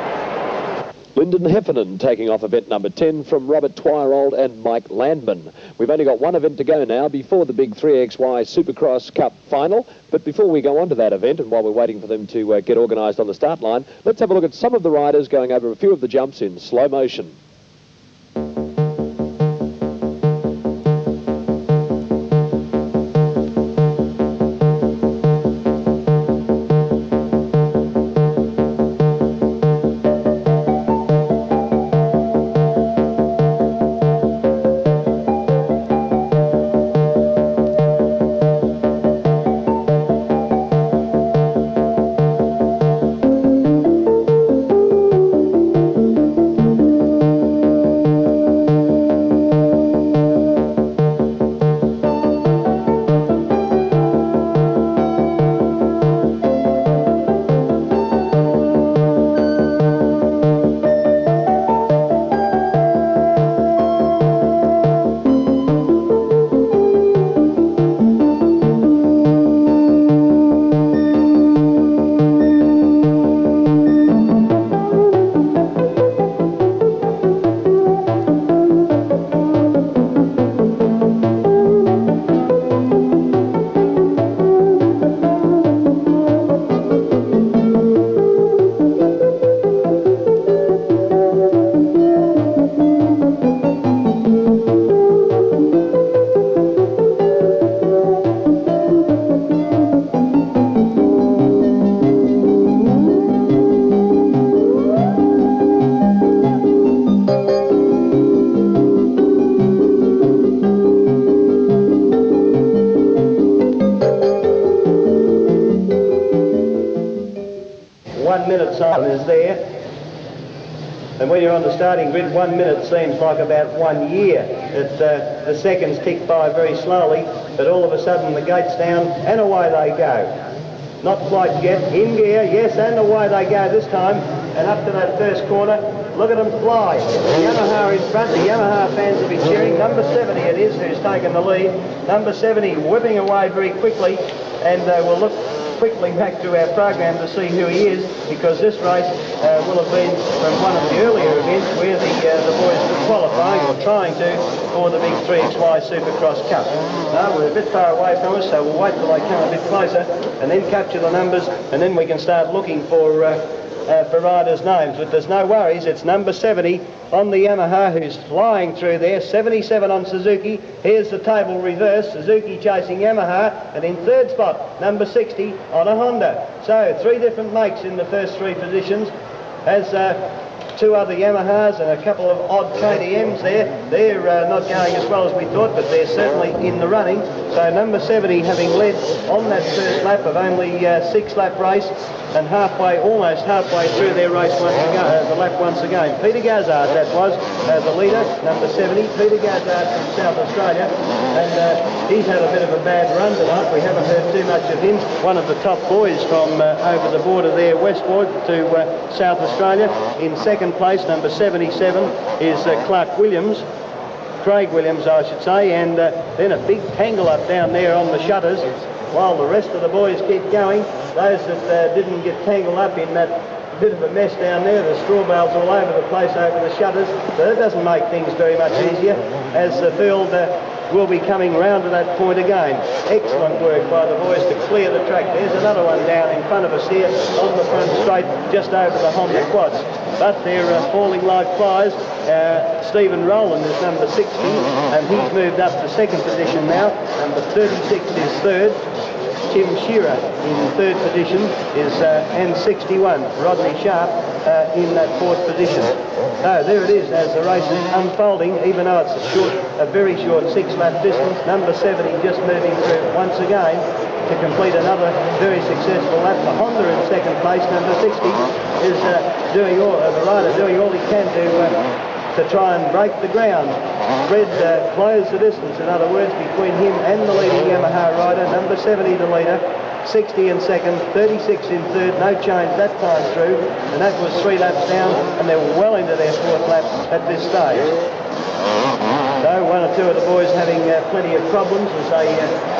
[SPEAKER 1] Lyndon Heffernan taking off event number 10 from Robert Twirewild and Mike Landman. We've only got one event to go now before the big 3XY Supercross Cup final. But before we go on to that event, and while we're waiting for them to get organised on the start line, let's have a look at some of the riders going over a few of the jumps in slow motion.
[SPEAKER 3] Is there, and when you're on the starting grid, 1 minute seems like about 1 year. The seconds tick by very slowly, but all of a sudden the gate's down and away they go. Not quite yet, in gear, yes, and away they go this time, and up to that first corner. Look at them fly. The Yamaha in front, the Yamaha fans will be cheering. Number 70 it is who's taken the lead. Number 70 whipping away very quickly, and we'll look quickly back to our program to see who he is, because this race will have been from one of the earlier events where the boys were qualifying or trying to for the big 3XY Supercross Cup. No, we're a bit far away from us, so we'll wait till they come a bit closer and then capture the numbers, and then we can start looking for riders' names. But there's no worries, it's number 70 on the Yamaha who's flying through there, 77 on Suzuki. Here's the table reverse, Suzuki chasing Yamaha, and in third spot, number 60 on a Honda. So 3 different makes in the first 3 positions, as 2 other Yamahas and a couple of odd KTMs there. They're not going as well as we thought, but they're certainly in the running. So number 70 having led on that first lap of only 6-lap race, and almost halfway through their race the lap once again. Peter Gazzard, that was the leader, number 70, Peter Gazzard from South Australia, and he's had a bit of a bad run tonight. We haven't heard too much of him. One of the top boys from over the border there, westward to South Australia. In second place, number 77, is Craig Williams, I should say, and then a big tangle up down there on the shutters, while the rest of the boys keep going. Those that didn't get tangled up in that bit of a mess down there, the straw bales all over the place over the shutters, so that doesn't make things very much easier, as the field will be coming round to that point again. Excellent work by the boys to clear the track. There's another one down in front of us here on the front straight, just over the Honda quads. But they're falling like flies. Stephen Rowland is number 60, and he's moved up to second position now. Number 36 is third. Tim Shearer in third position is and 61. Rodney Sharp in that fourth position. So there it is as the race is unfolding, even though it's a very short 6-lap distance. Number 70 just moving through once again to complete another very successful lap. The Honda in second place. Number 60 is the rider doing all he can to try and break the ground. Fred closed the distance, in other words, between him and the leading Yamaha rider. Number 70 the leader, 60 in second, 36 in third, no change that time through, and that was 3 laps down, and they're well into their 4th lap at this stage. So one or two of the boys having plenty of problems as they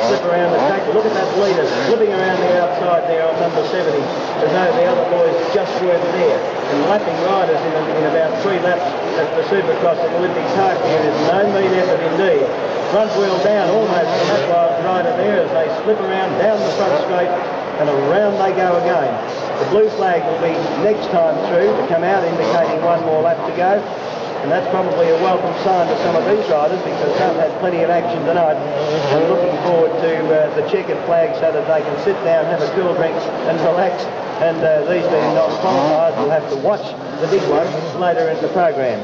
[SPEAKER 3] slip around the track. Look at that leader slipping around the outside there on number 70, as though the other boys just weren't there. And lapping riders in about 3 laps at the Supercross at Olympic Park here is no mean effort indeed. Front wheel down almost from that rider there as they slip around down the front straight, and around they go again. The blue flag will be next time through to come out, indicating 1 more lap to go. And that's probably a welcome sign to some of these riders, because some had plenty of action tonight, and looking forward to the checkered flag so that they can sit down, have a cool drink and relax. And these being non-qualifiers will have to watch the big one later in the program.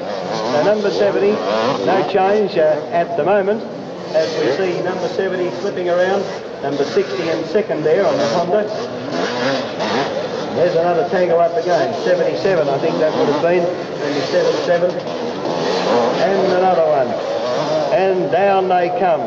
[SPEAKER 3] So number 70, no change at the moment, as we see number 70 slipping around. Number 60 in second there on the Honda. There's another tangle up again. 77, I think that would have been. Maybe 77. And another one. And down they come.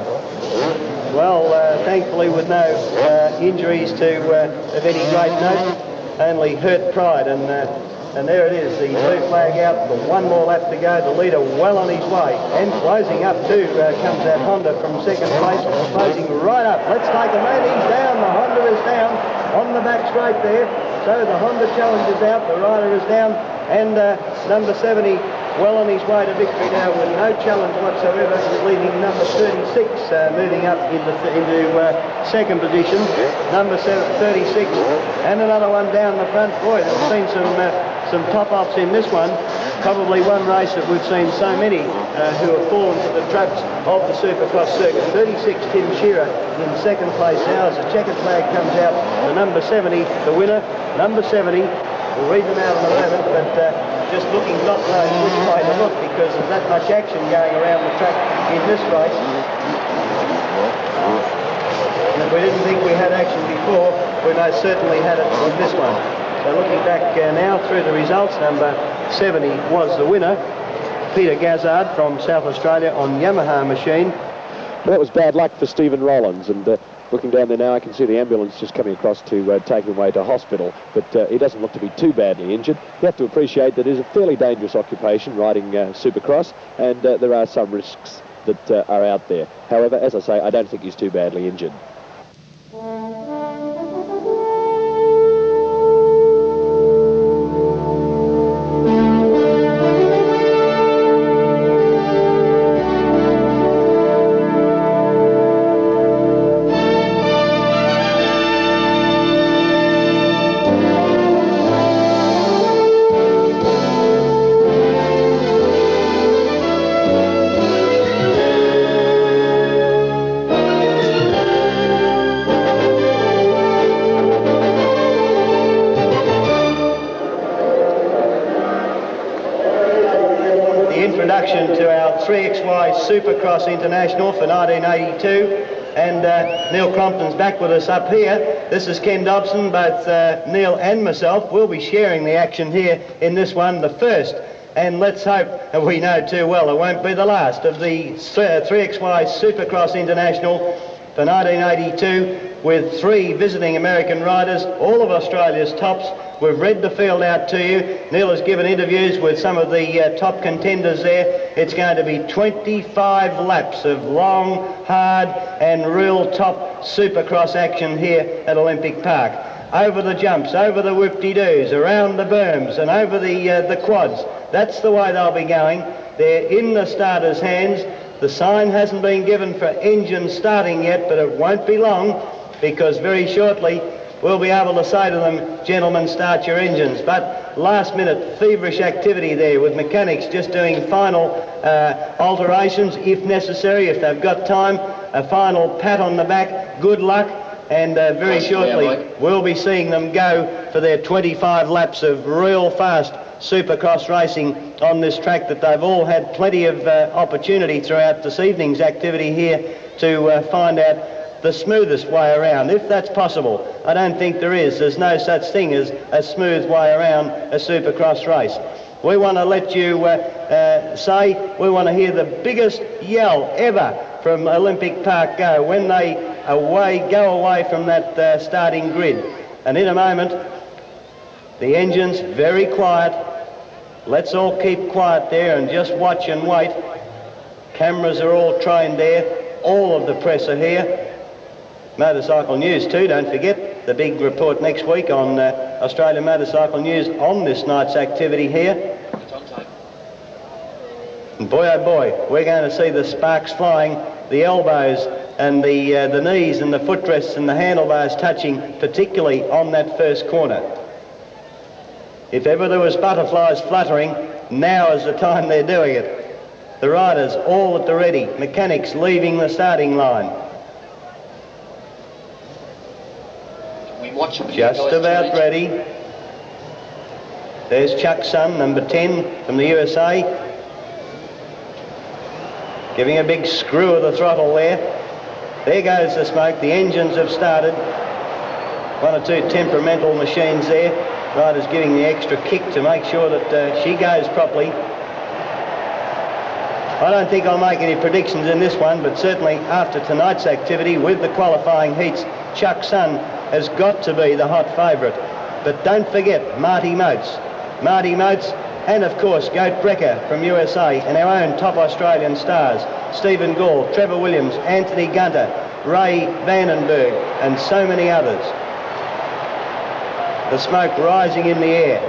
[SPEAKER 3] Well, thankfully with no injuries of any great note, only hurt pride. And there it is, the blue flag out, the 1 more lap to go, the leader well on his way. And closing up too comes that Honda from second place, closing right up. Let's take a man, he's down, the Honda is down on the back straight there. So the Honda challenge is out, the rider is down, and number 70 well on his way to victory now with no challenge whatsoever, leaving number 36 moving up into second position. Number 36 and another one down the front. Boy, we've seen some top-offs in this one. Probably one race that we've seen so many who have fallen to the traps of the Supercross circuit. 36 Tim Shearer in second place now as the checkered flag comes out. The number 70, the winner, number 70. We'll read them out in a moment, but just looking not knowing which way to look because there's that much action going around the track in this race. And if we didn't think we had action before, we most certainly had it in this one. So looking back now through the results, number 70 was the winner. Peter Gazzard from South Australia on Yamaha machine.
[SPEAKER 1] Well, that was bad luck for Stephen Rollins, and looking down there now, I can see the ambulance just coming across to take him away to hospital, but he doesn't look to be too badly injured. You have to appreciate that it is a fairly dangerous occupation, riding Supercross, and there are some risks that are out there. However, as I say, I don't think he's too badly injured.
[SPEAKER 3] To our 3XY Supercross International for 1982, and Neil Crompton's back with us up here. This is Ken Dobson. Both Neil and myself will be sharing the action here in this one, the first, and let's hope, and we know too well it won't be the last, of the 3XY Supercross International for 1982, with 3 visiting American riders, all of Australia's tops. We've read the field out to you. Neil has given interviews with some of the top contenders there. It's going to be 25 laps of long, hard and real top Supercross action here at Olympic Park. Over the jumps, over the whoop-de-doos, around the berms and over the quads. That's the way they'll be going. They're in the starters' hands. The sign hasn't been given for engine starting yet, but it won't be long, because very shortly we'll be able to say to them, gentlemen, start your engines. But last minute feverish activity there with mechanics just doing final alterations if necessary, if they've got time, a final pat on the back, good luck, and very shortly we'll be seeing them go for their 25 laps of real fast Supercross racing on this track that they've all had plenty of opportunity throughout this evening's activity here to find out the smoothest way around, if that's possible. I don't think there is. There's no such thing as a smooth way around a Supercross race. We want to let you we want to hear the biggest yell ever from Olympic Park go when they go away from that starting grid. And in a moment, the engine's very quiet. Let's all keep quiet there and just watch and wait. Cameras are all trained there. All of the press are here. Motorcycle News too, don't forget. The big report next week on Australian Motorcycle News on this night's activity here. And boy oh boy, we're going to see the sparks flying, the elbows and the knees and the footrests and the handlebars touching, particularly on that first corner. If ever there was butterflies fluttering, now is the time they're doing it. The riders all at the ready, mechanics leaving the starting line. Just about ready. There's Chuck's son, number 10 from the USA, giving a big screw of the throttle there. There goes the smoke. The engines have started. One or two temperamental machines there. Riders giving the extra kick to make sure that she goes properly. I don't think I'll make any predictions in this one, but certainly after tonight's activity with the qualifying heats, Chuck's son has got to be the hot favourite. But don't forget Marty Motes. Marty Motes and, of course, Goat Brecker from USA and our own top Australian stars, Stephen Gall, Trevor Williams, Anthony Gunter, Ray Vandenberg and so many others. The smoke rising in the air,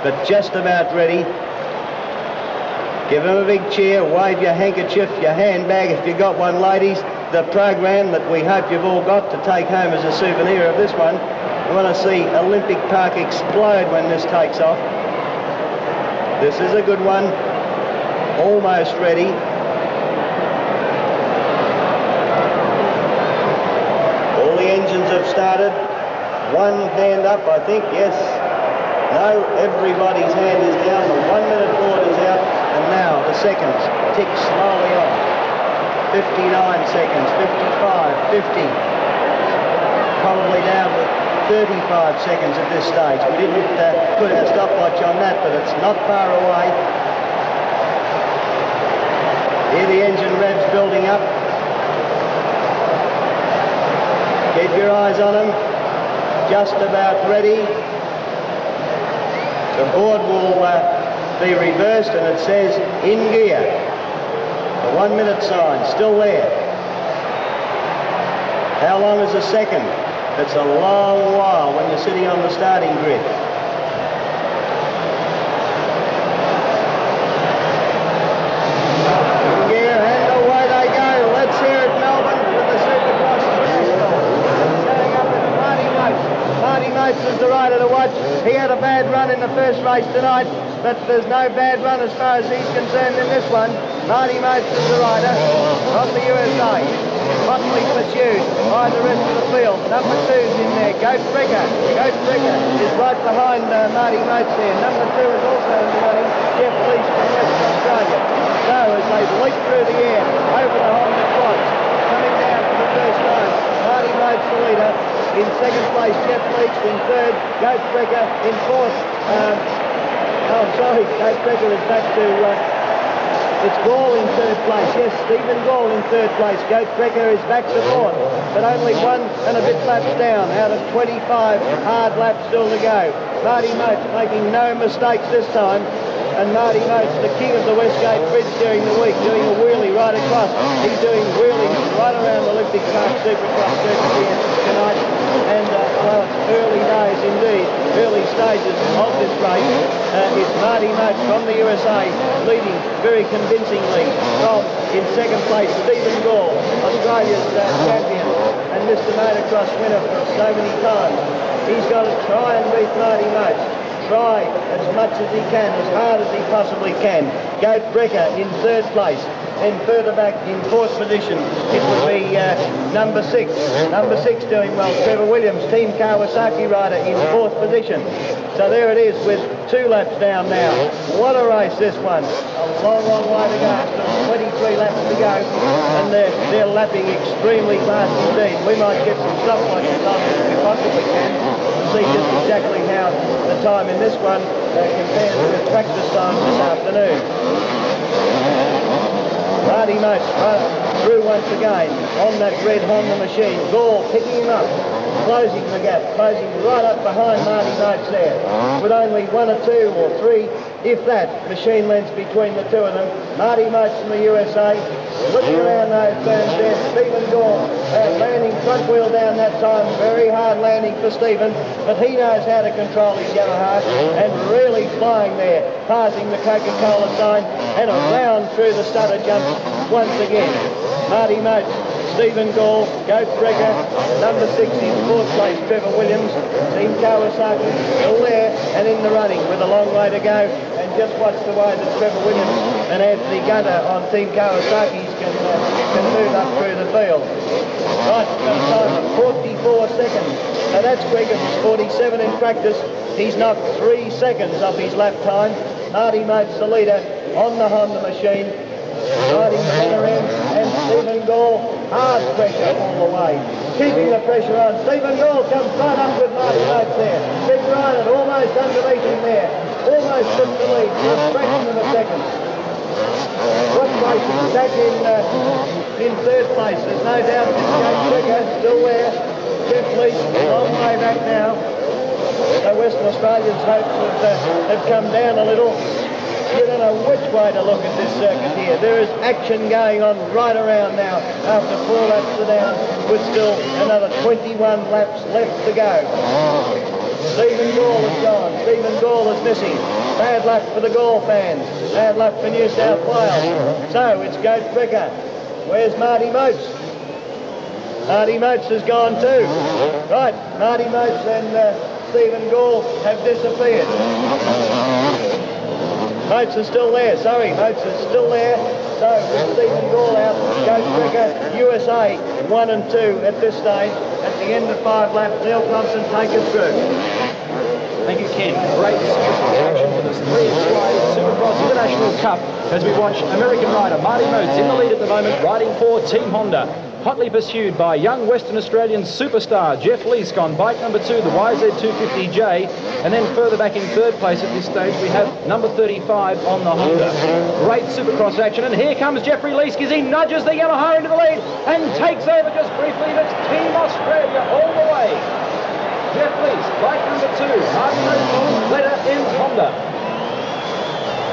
[SPEAKER 3] but just about ready. Give them a big cheer, wave your handkerchief, your handbag if you've got one, ladies. The program that we hope you've all got to take home as a souvenir of this one. We want to see Olympic Park explode when this takes off. This is a good one. Almost ready. All the engines have started. One hand up, I think, yes. No, everybody's hand is down. The 1 minute board is out. And now the seconds tick slowly on. 59 seconds, 55, 50. Probably down to 35 seconds at this stage. We didn't put our stopwatch on that, but it's not far away. Here the engine revs building up. Keep your eyes on them. Just about ready. The board will be reversed and it says in gear. The 1 minute sign still there. How long is a second? It's a long while when you're sitting on the starting grid. In gear and away they go. Let's hear it, Melbourne, with the Supercross International. Going up with Marty Motes. Marty Motes is the rider to watch. He had a bad run in the first race tonight, but there's no bad run as far as he's concerned in this one. Marty Motes is the rider from the USA. Hotly pursued by the rest of the field. Number 2's in there, Goat Brecker. Goat Brecker is right behind Marty Motes there. Number 2 is also in the running, Jeff Leach from Western Australia. So as they leap through the air, over the Honda quads, coming down for the first time, Marty Motes the leader. In second place, Jeff Leach. In third, Goat Brecker. In fourth, Goat Brecker is back to... it's Gall in third place. Yes, Stephen Gall in third place. Goat Brecker is back to fourth, but only 1 and a bit laps down out of 25 hard laps still to go. Marty Motes making no mistakes this time. And Marty Moats, the king of the Westgate Bridge during the week, doing a wheelie right across. He's doing wheelies right around the Olympic Park Supercross circuit here tonight. And well, it's early days indeed, early stages of this race. It's Marty Moats from the USA leading very convincingly from, in second place, Stephen Gore, Australia's champion and Mr. Motocross winner for so many times. He's got to try and beat Marty Moats. Try as much as he can, as hard as he possibly can. Goat Brecker in third place. Then further back in fourth position, it would be number 6. Number 6 doing well, Trevor Williams, Team Kawasaki rider in fourth position. So there it is with 2 laps down now. What a race this one. A long, long way to go. Still 23 laps to go. And they're lapping extremely fast indeed. We might get some stopwatches on if we possibly can. See just exactly how the time in this one compares with practice time this afternoon. Marty Moats through once again on that red Honda machine. Gore picking him up, closing the gap, closing right up behind Marty Moats there. With only 1 or 2 or 3, if that, machine lengths between the two of them. Marty Moats from the USA, looking around those turns there. Stephen Gore landing front wheel down that time. Very hard landing for Stephen, but he knows how to control his Yamaha and really flying there, passing the Coca-Cola sign and around through the stutter jump once again. Marty Moats, Stephen Gore, Goat Brecker, number 6 in fourth place, Trevor Williams, Team Kawasaki still there and in the running with a long way to go. And just watch the way that Trevor Williams and Anthony Gunter on Team Kawasaki's can move up through the field. Right, got a time of 44 seconds. Now that's Gregor, who's 47 in practice. He's knocked 3 seconds off his lap time. Marty Moats, the leader, on the Honda machine, riding the center end, and Stephen Gore, hard pressure all the way. Keeping the pressure on. Stephen Gore comes right up with Marty Moats there. Big Ryan almost underneath him there. Almost took the lead, just a fraction of a second. What place is back in third place? There's no doubt this Goat Brecker still there. Jeff Leach, long way back now. So Western Australians' hopes have come down a little. You don't know which way to look at this circuit here. There is action going on right around now after 4 laps are down with still another 21 laps left to go. Stephen Gore is gone. Stephen Gore is missing. Bad luck for the Gore fans. Bad luck for New South Wales. So it's Goat Brecker. Where's Marty Moats? Marty Moats has gone too. Right, Marty Moats and Stephen Gore have disappeared. Moats is still there, sorry, Moats is still there. So with Stephen Gore out, Goat Brecker, USA 1 and 2 at this stage. At the end of 5 laps, Neil Thompson take us through.
[SPEAKER 2] Thank you, Ken. Great Supercross action for this 3-way Supercross International Cup as we watch American rider Marty Moats in the lead at the moment, riding for Team Honda. Hotly pursued by young Western Australian superstar Jeff Leask on bike number 2, the YZ250J. And then further back in third place at this stage, we have number 35 on the Honda. Great Supercross action, and here comes Jeffrey Leask as he nudges the Yamaha into the lead and takes over just briefly. That's Team Australia all the way. Jeff Leask, bike number 2, Marty Moats, leader in Honda.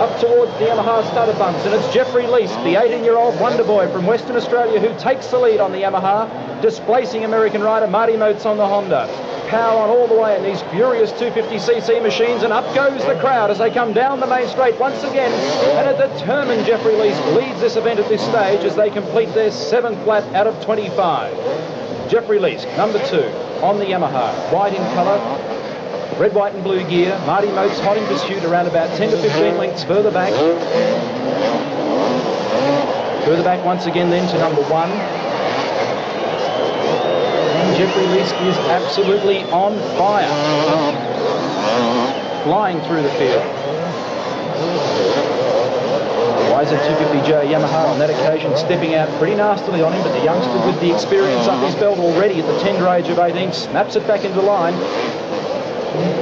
[SPEAKER 2] Up towards the Yamaha stutter bumps, and it's Jeffrey Leask, the 18-year-old wonder boy from Western Australia, who takes the lead on the Yamaha, displacing American rider Marty Moats on the Honda. Power on all the way in these furious 250cc machines, and up goes the crowd as they come down the main straight once again. And a determined Jeffrey Leask leads this event at this stage as they complete their 7th lap out of 25. Jeffrey Leask, number 2, on the Yamaha, white in colour. Red, white and blue gear. Marty Moats hot in pursuit around about 10 to 15 lengths further back. Further back once again then to number 1. And Jeffrey Leask is absolutely on fire. Flying through the field. YZ250J Yamaha on that occasion stepping out pretty nastily on him, but the youngster with the experience up his belt already at the tender age of 18 snaps it back into line.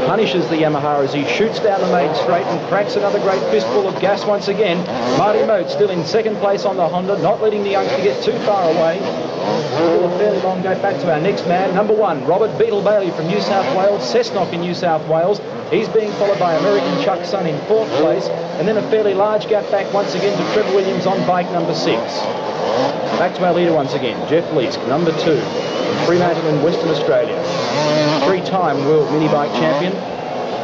[SPEAKER 2] Punishes the Yamaha as he shoots down the main straight and cracks another great fistful of gas once again. Marty Moats still in second place on the Honda, not letting the youngster get too far away. Still a fairly long go back to our next man, number 1, Robert Beetle Bailey from New South Wales, Cessnock in New South Wales. He's being followed by American Chuck Sun in 4th place. and then a fairly large gap back once again to Trevor Williams on bike number 6. Back to our leader once again, Jeff Leask, number 2, Fremantle in Western Australia. 3-time world mini bike champion,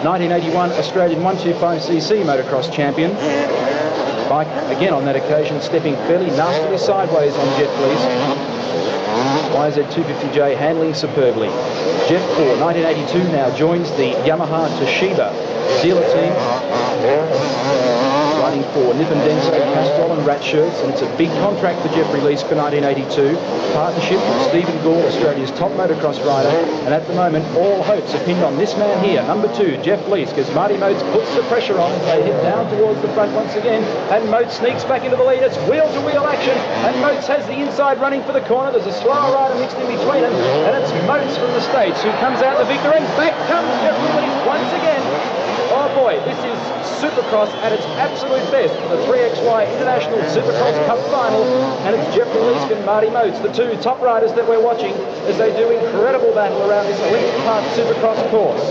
[SPEAKER 2] 1981 Australian 125cc motocross champion. Bike again on that occasion stepping fairly nastily sideways on Jeff Leask. YZ250J handling superbly. Jeff for 1982 now joins the Yamaha Toshiba dealer team, riding for Nippon Denso, Castrol and Rat shirts, and it's a big contract for Jeffrey Leask for 1982. Partnership with Stephen Gore, Australia's top motocross rider, and at the moment all hopes are pinned on this man here, number 2, Jeff Leask, as Marty Motes puts the pressure on as they head down towards the front once again, and Motes sneaks back into the lead. It's wheel-to-wheel action, and Motes has the inside running for the corner. There's a slower rider mixed in between them, and it's Motes from the States who comes out the victor, and back comes Jeffrey Leask once again. Oh boy, this is Supercross at its absolute best for the 3XY International Supercross Cup Final, and it's Jeffrey Leask and Marty Motes, the 2 top riders that we're watching as they do incredible battle around this Olympic Park Supercross course.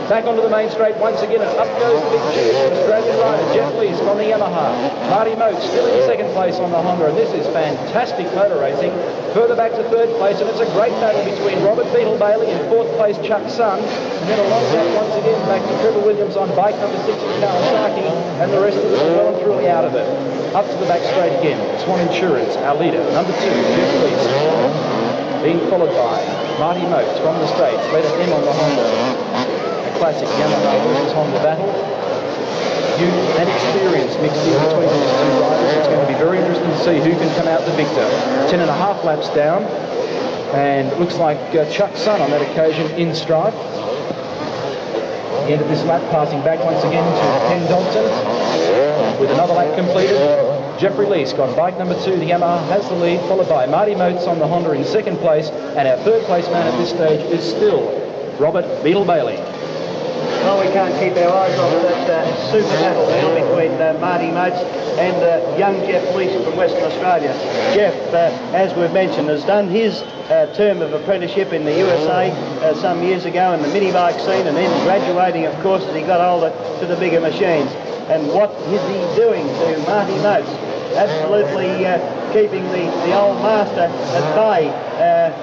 [SPEAKER 2] Back onto the main straight once again, and up goes the big cheer for Australian rider Jeff Leask on the Yamaha. Marty Motes still in second place on the Honda, and this is fantastic motor racing. Further back to third place, and it's a great battle between Robert Beetle Bailey and fourth place Chuck Sun, and then along that once again back to Trevor Williams on bike number 6 in Kawasaki, and the rest of us are well and truly out of it. Up to the back straight again, Swan Insurance, our leader, number 2, Jeff Leask, being followed by Marty Motes from the States, letter M on the Honda. Classic Yamaha versus Honda battle. Youth and experience mixed in between these 2 riders. It's going to be very interesting to see who can come out the victor. 10.5 laps down, and it looks like Chuck Sun on that occasion in strife. The end of this lap, passing back once again to Ken Dobson with another lap completed. Jeffrey Leask on bike number 2, the Yamaha, has the lead, followed by Marty Motes on the Honda in second place, and our third place man at this stage is still Robert Beetle Bailey.
[SPEAKER 3] Well, we can't keep our eyes off that super battle now between Marty Motes and young Jeff Leask from Western Australia. Jeff, as we've mentioned, has done his term of apprenticeship in the USA some years ago in the mini bike scene, and then graduating, of course, as he got older to the bigger machines. And what is he doing to Marty Motes? Absolutely keeping the old master at bay.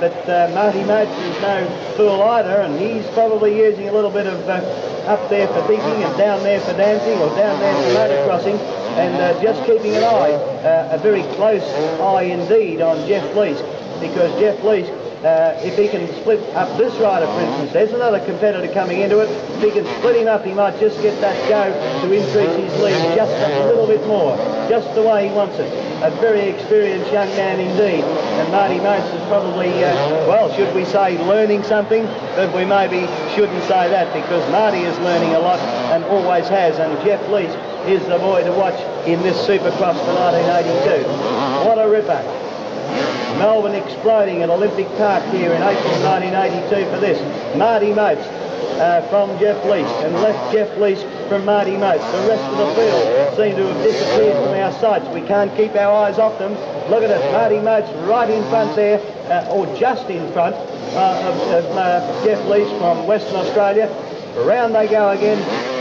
[SPEAKER 3] But Marty Motes is no fool either, and he's probably using a little bit of up there for thinking and down there for dancing, or down there for motocrossing, and just keeping an eye, a very close eye indeed on Jeff Leask, because Jeff Leask, if he can split up this rider, for instance, there's another competitor coming into it. If he can split him up, he might just get that go to increase his lead just a little bit more, just the way he wants it. A very experienced young man indeed, and Marty Motes is probably, well, should we say learning something? But we maybe shouldn't say that, because Marty is learning a lot and always has, and Jeff Leask is the boy to watch in this Supercross for 1982. What a ripper. Melbourne exploding at Olympic Park here in April 1982 for this. Marty Motes from Jeff Leask, and left Jeff Leask from Marty Motes. The rest of the field seem to have disappeared from our sights. We can't keep our eyes off them. Look at it, Marty Motes right in front there, or just in front of Jeff Leask from Western Australia. Around they go again,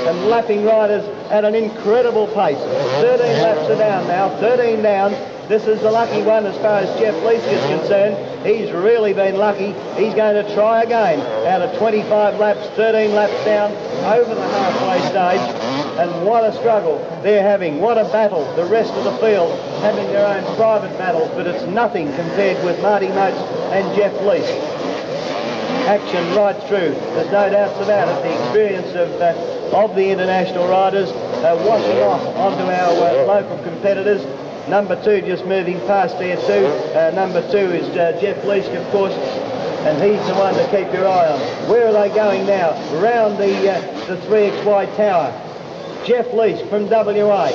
[SPEAKER 3] and lapping riders at an incredible pace. 13 laps are down now, 13 down. This is the lucky one as far as Jeff Leask is concerned. He's really been lucky. He's going to try again. Out of 25 laps, 13 laps down, over the halfway stage. And what a struggle they're having. What a battle. The rest of the field having their own private battles, but it's nothing compared with Marty Motes and Jeff Leask. Action right through. There's no doubts about it. The experience of the international riders washing off onto our local competitors. Number 2 just moving past there too. Number 2 is Jeff Leask, of course, and he's the one to keep your eye on. Where are they going now? Round the 3XY tower. Jeff Leask from WA.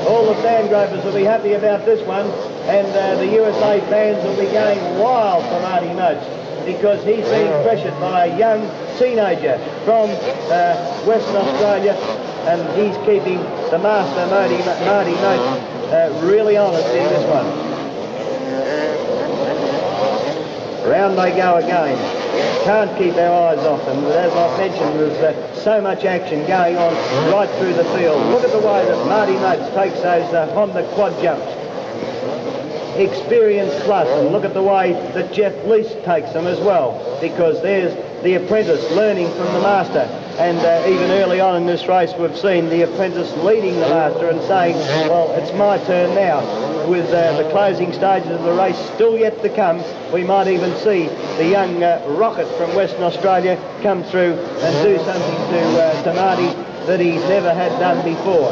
[SPEAKER 3] All the Sandgropers will be happy about this one, and the USA fans will be going wild for Marty Motes, because he's being pressured by a young teenager from Western Australia, and he's keeping the master Marty Motes really honest in this one. Round they go again. Can't keep our eyes off them. But as I've mentioned, there's so much action going on right through the field. Look at the way that Marty Motes takes those Honda quad jumps. Experience plus, and look at the way that Jeff Lease takes them as well, because there's the apprentice learning from the master. And even early on in this race, we've seen the apprentice leading the master and saying, well, it's my turn now. With the closing stages of the race still yet to come, we might even see the young rocket from Western Australia come through and do something to Marty that he's never had done before.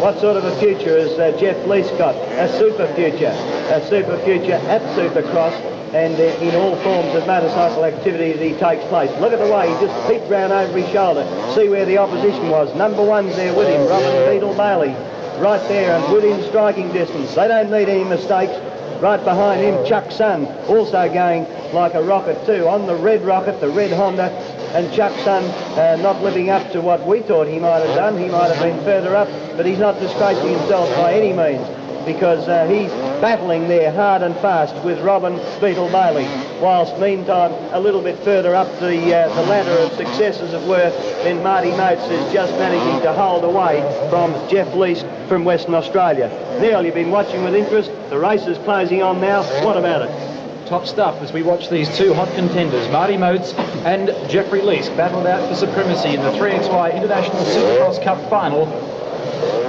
[SPEAKER 3] What sort of a future has Jeff Lease got? A super future at Supercross and in all forms of motorcycle activity that he takes place. Look at the way he just peeked round over his shoulder, see where the opposition was. Number one's there with him, Robin Beetle Bailey, right there and within striking distance. They don't need any mistakes. Right behind him, Chuck Sun, also going like a rocket too, on the red rocket, the red Honda, and Chuck Sun not living up to what we thought he might have done. He might have been further up, but he's not disgracing himself by any means, because he's battling there hard and fast with Robin Beetle Bailey, whilst meantime a little bit further up the ladder of success, as it were, then Marty Motes is just managing to hold away from Jeff Lease from Western Australia. Neil, you've been watching with interest. The race is closing on now. What about it?
[SPEAKER 2] Top stuff as we watch these two hot contenders, Marty Motes and Jeffrey Lease, battled out for supremacy in the 3XY International Supercross Cup final.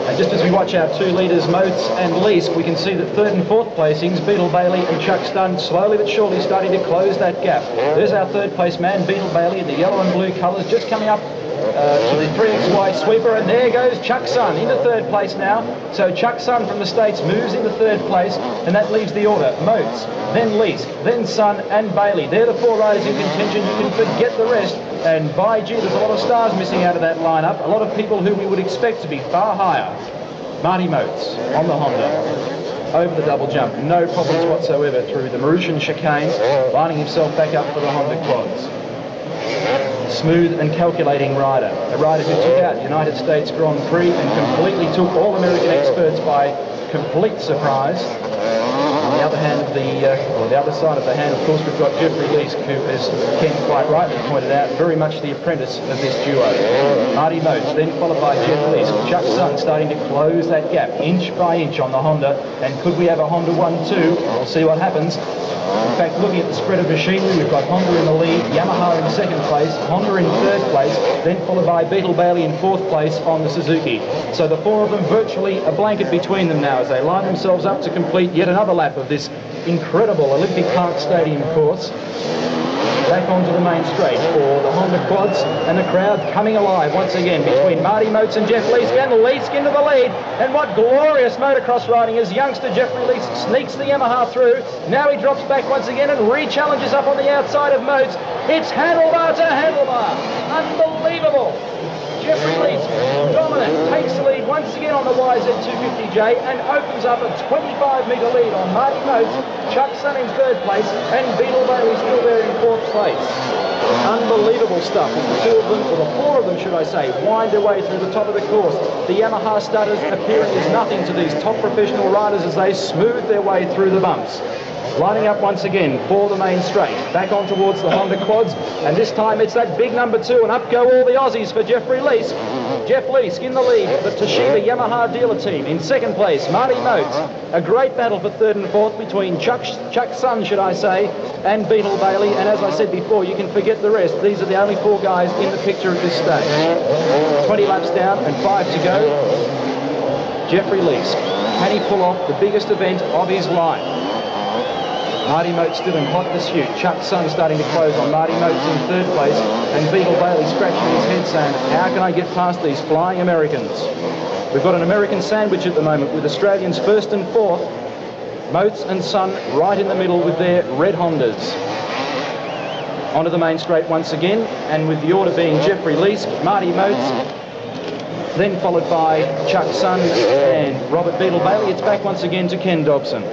[SPEAKER 2] And just as we watch our two leaders, Motes and Lease, we can see that third and fourth placings, Beetle Bailey and Chuck Stun, slowly but surely starting to close that gap. There's our third place man, Beetle Bailey, in the yellow and blue colours, just coming up to the 3XY sweeper, and there goes Chuck Sun into third place now. So Chuck Sun from the States moves into third place, and that leaves the order: Motes, then Lease, then Sun and Bailey. They're the four riders in contention. You can forget the rest. And by gee, there's a lot of stars missing out of that lineup, a lot of people who we would expect to be far higher. Marty Motes on the Honda, over the double jump, no problems whatsoever through the Mauritian chicane, lining himself back up for the Honda quads. Smooth and calculating rider, a rider who took out United States Grand Prix and completely took all American experts by complete surprise. On the other hand, the other side of the hand, of course, we've got Jeffrey Lease, who, as Ken quite rightly pointed out, very much the apprentice of this duo. Marty Motes, then followed by Jeff Lease. Chuck Sun starting to close that gap, inch by inch on the Honda. And could we have a Honda 1-2? We'll see what happens. In fact, looking at the spread of machinery, we've got Honda in the lead, Yamaha in second place, Honda in third place, then followed by Beetle Bailey in fourth place on the Suzuki. So the four of them virtually a blanket between them now as they line themselves up to complete yet another lap of this incredible Olympic Park Stadium course. Back onto the main straight for the Honda quads, and the crowd coming alive once again between Marty Motes and Jeff Lease. Again, the Lease into the lead, and what glorious motocross riding as youngster Jeffrey Lease sneaks the Yamaha through. Now he drops back once again and re-challenges up on the outside of Motes. It's handlebar to handlebar. Unbelievable. Jeffrey Lease, dominant, takes the lead once again on the YZ250J and opens up a 25-metre lead on Marty Motes, Chuck Sun in third place, and Beetle Bailey still there in fourth place. Unbelievable stuff as the two of them, or the four of them should I say, wind their way through the top of the course. The Yamaha stutters appearing as nothing to these top professional riders as they smooth their way through the bumps. Lining up once again for the main straight, back on towards the Honda quads, and this time it's that big number 2, and up go all the Aussies for Jeffrey Lease. Jeff Lease in the lead, the Toshiba Yamaha dealer team in second place. Marty Motes, a great battle for third and fourth between Chuck Sun, should I say, and Beetle Bailey, and as I said before, you can forget the rest. These are the only four guys in the picture at this stage. 20 laps down and 5 to go. Jeffrey Lease, can he pull off the biggest event of his life? Marty Motes still in hot pursuit. Chuck Sun starting to close on Marty Motes in third place, and Beetle Bailey scratching his head saying, how can I get past these flying Americans? We've got an American sandwich at the moment with Australians first and fourth. Motes and Sun right in the middle with their red Hondas. Onto the main straight once again, and with the order being Jeffrey Lease, Marty Motes, then followed by Chuck Sun and Robert Beetle Bailey. It's back once again to Ken Dobson.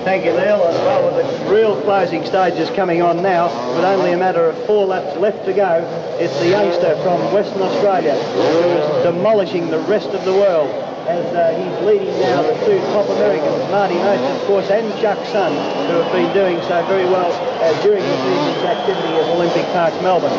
[SPEAKER 3] Thank you, Neil. As well, with the real closing stages coming on now, with only a matter of 4 laps left to go, it's the youngster from Western Australia who is demolishing the rest of the world. as he's leading now the two top Americans, Marty Most, of course, and Chuck Sun, who have been doing so very well during this evening's activity at Olympic Park, Melbourne.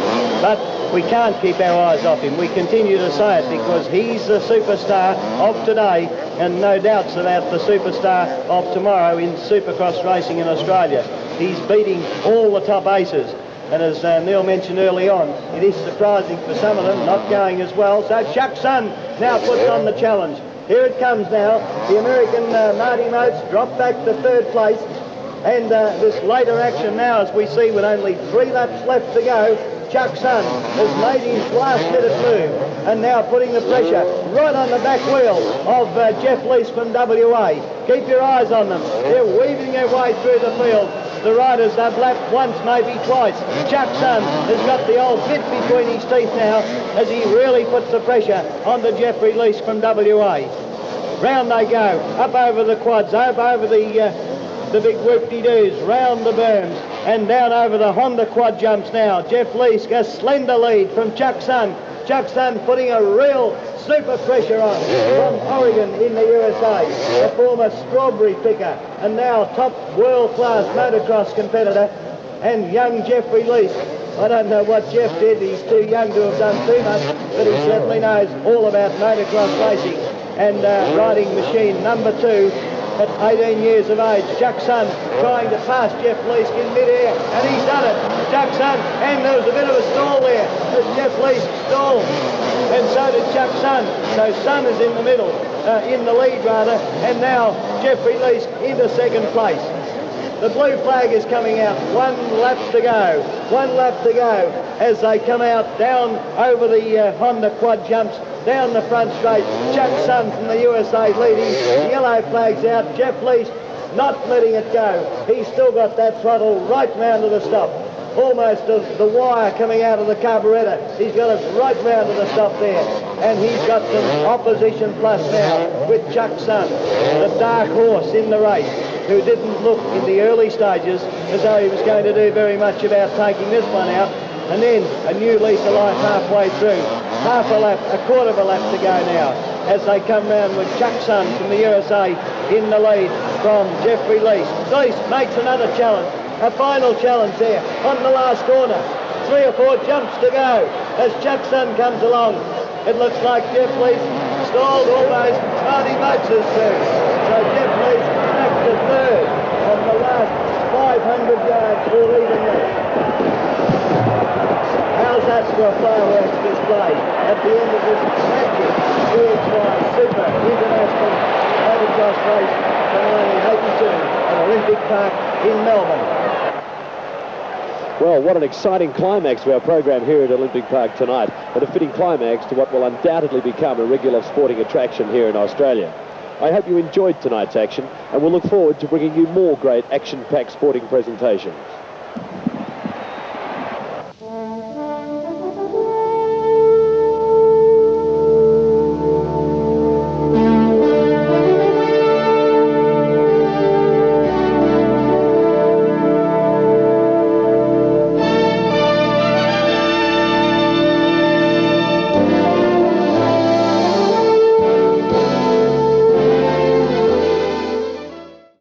[SPEAKER 3] But we can't keep our eyes off him. We continue to say it because he's the superstar of today, and no doubts about the superstar of tomorrow in Supercross racing in Australia. He's beating all the top aces. And as Neil mentioned early on, it is surprising for some of them not going as well. So Chuck Sun now puts on the challenge. Here it comes now. The American Marty Motes dropped back to third place. And this later action now, as we see, with only 3 laps left to go, Chuck Sun has made his last-minute move and now putting the pressure right on the back wheel of Jeff Lease from WA. Keep your eyes on them. They're weaving their way through the field. The riders have lapped once, maybe twice. Chuck Sun has got the old bit between his teeth now as he really puts the pressure on the Jeffrey Lease from WA. Round they go, up over the quads, up over the big whoop-de-doos, round the berms, and down over the Honda quad jumps now. Jeff Lease, a slender lead from Chuck Sun. Chuck Sun putting a real super pressure on from Oregon in the USA. A former strawberry picker and now top world-class motocross competitor. And young Jeffrey Lease. I don't know what Jeff did. He's too young to have done too much, but he certainly knows all about motocross racing. And riding machine number 2 at 18 years of age. Chuck Sun trying to pass Jeff Lease in midair, and he's done it. Chuck Sun, and there was a bit of a stall there as Jeff Lease stalled, and so did Chuck Sun. So Sun is in the middle, in the lead rather, and now Jeffrey Lease into second place. The blue flag is coming out. 1 lap to go. 1 lap to go as they come out down over the Honda quad jumps, down the front straight. Chuck Sun from the USA leading. The yellow flag's out. Jeff Lease not letting it go. He's still got that throttle right round to the stop. Almost the wire coming out of the carburettor. He's got it right round to the stop there. And he's got some opposition plus now with Chuck Sun, the dark horse in the race, who didn't look in the early stages as though he was going to do very much about taking this one out. And then a new lease of life halfway through. Half a lap, a quarter of a lap to go now as they come round with Chuck Sun from the USA in the lead from Jeffrey Lease. Lease makes another challenge, a final challenge there on the last corner. 3 or 4 jumps to go as Chuck Sun comes along. It looks like Jeff Lease stalled almost. Marty Motes is third. So Jeff Lease back to third on the last 500 yards or even less. How's that for a fireworks display at the end of this magic worldwide super international motocross race from 1982 at Olympic Park in Melbourne?
[SPEAKER 1] Well, what an exciting climax to our program here at Olympic Park tonight, and a fitting climax to what will undoubtedly become a regular sporting attraction here in Australia. I hope you enjoyed tonight's action, and we'll look forward to bringing you more great action-packed sporting presentations.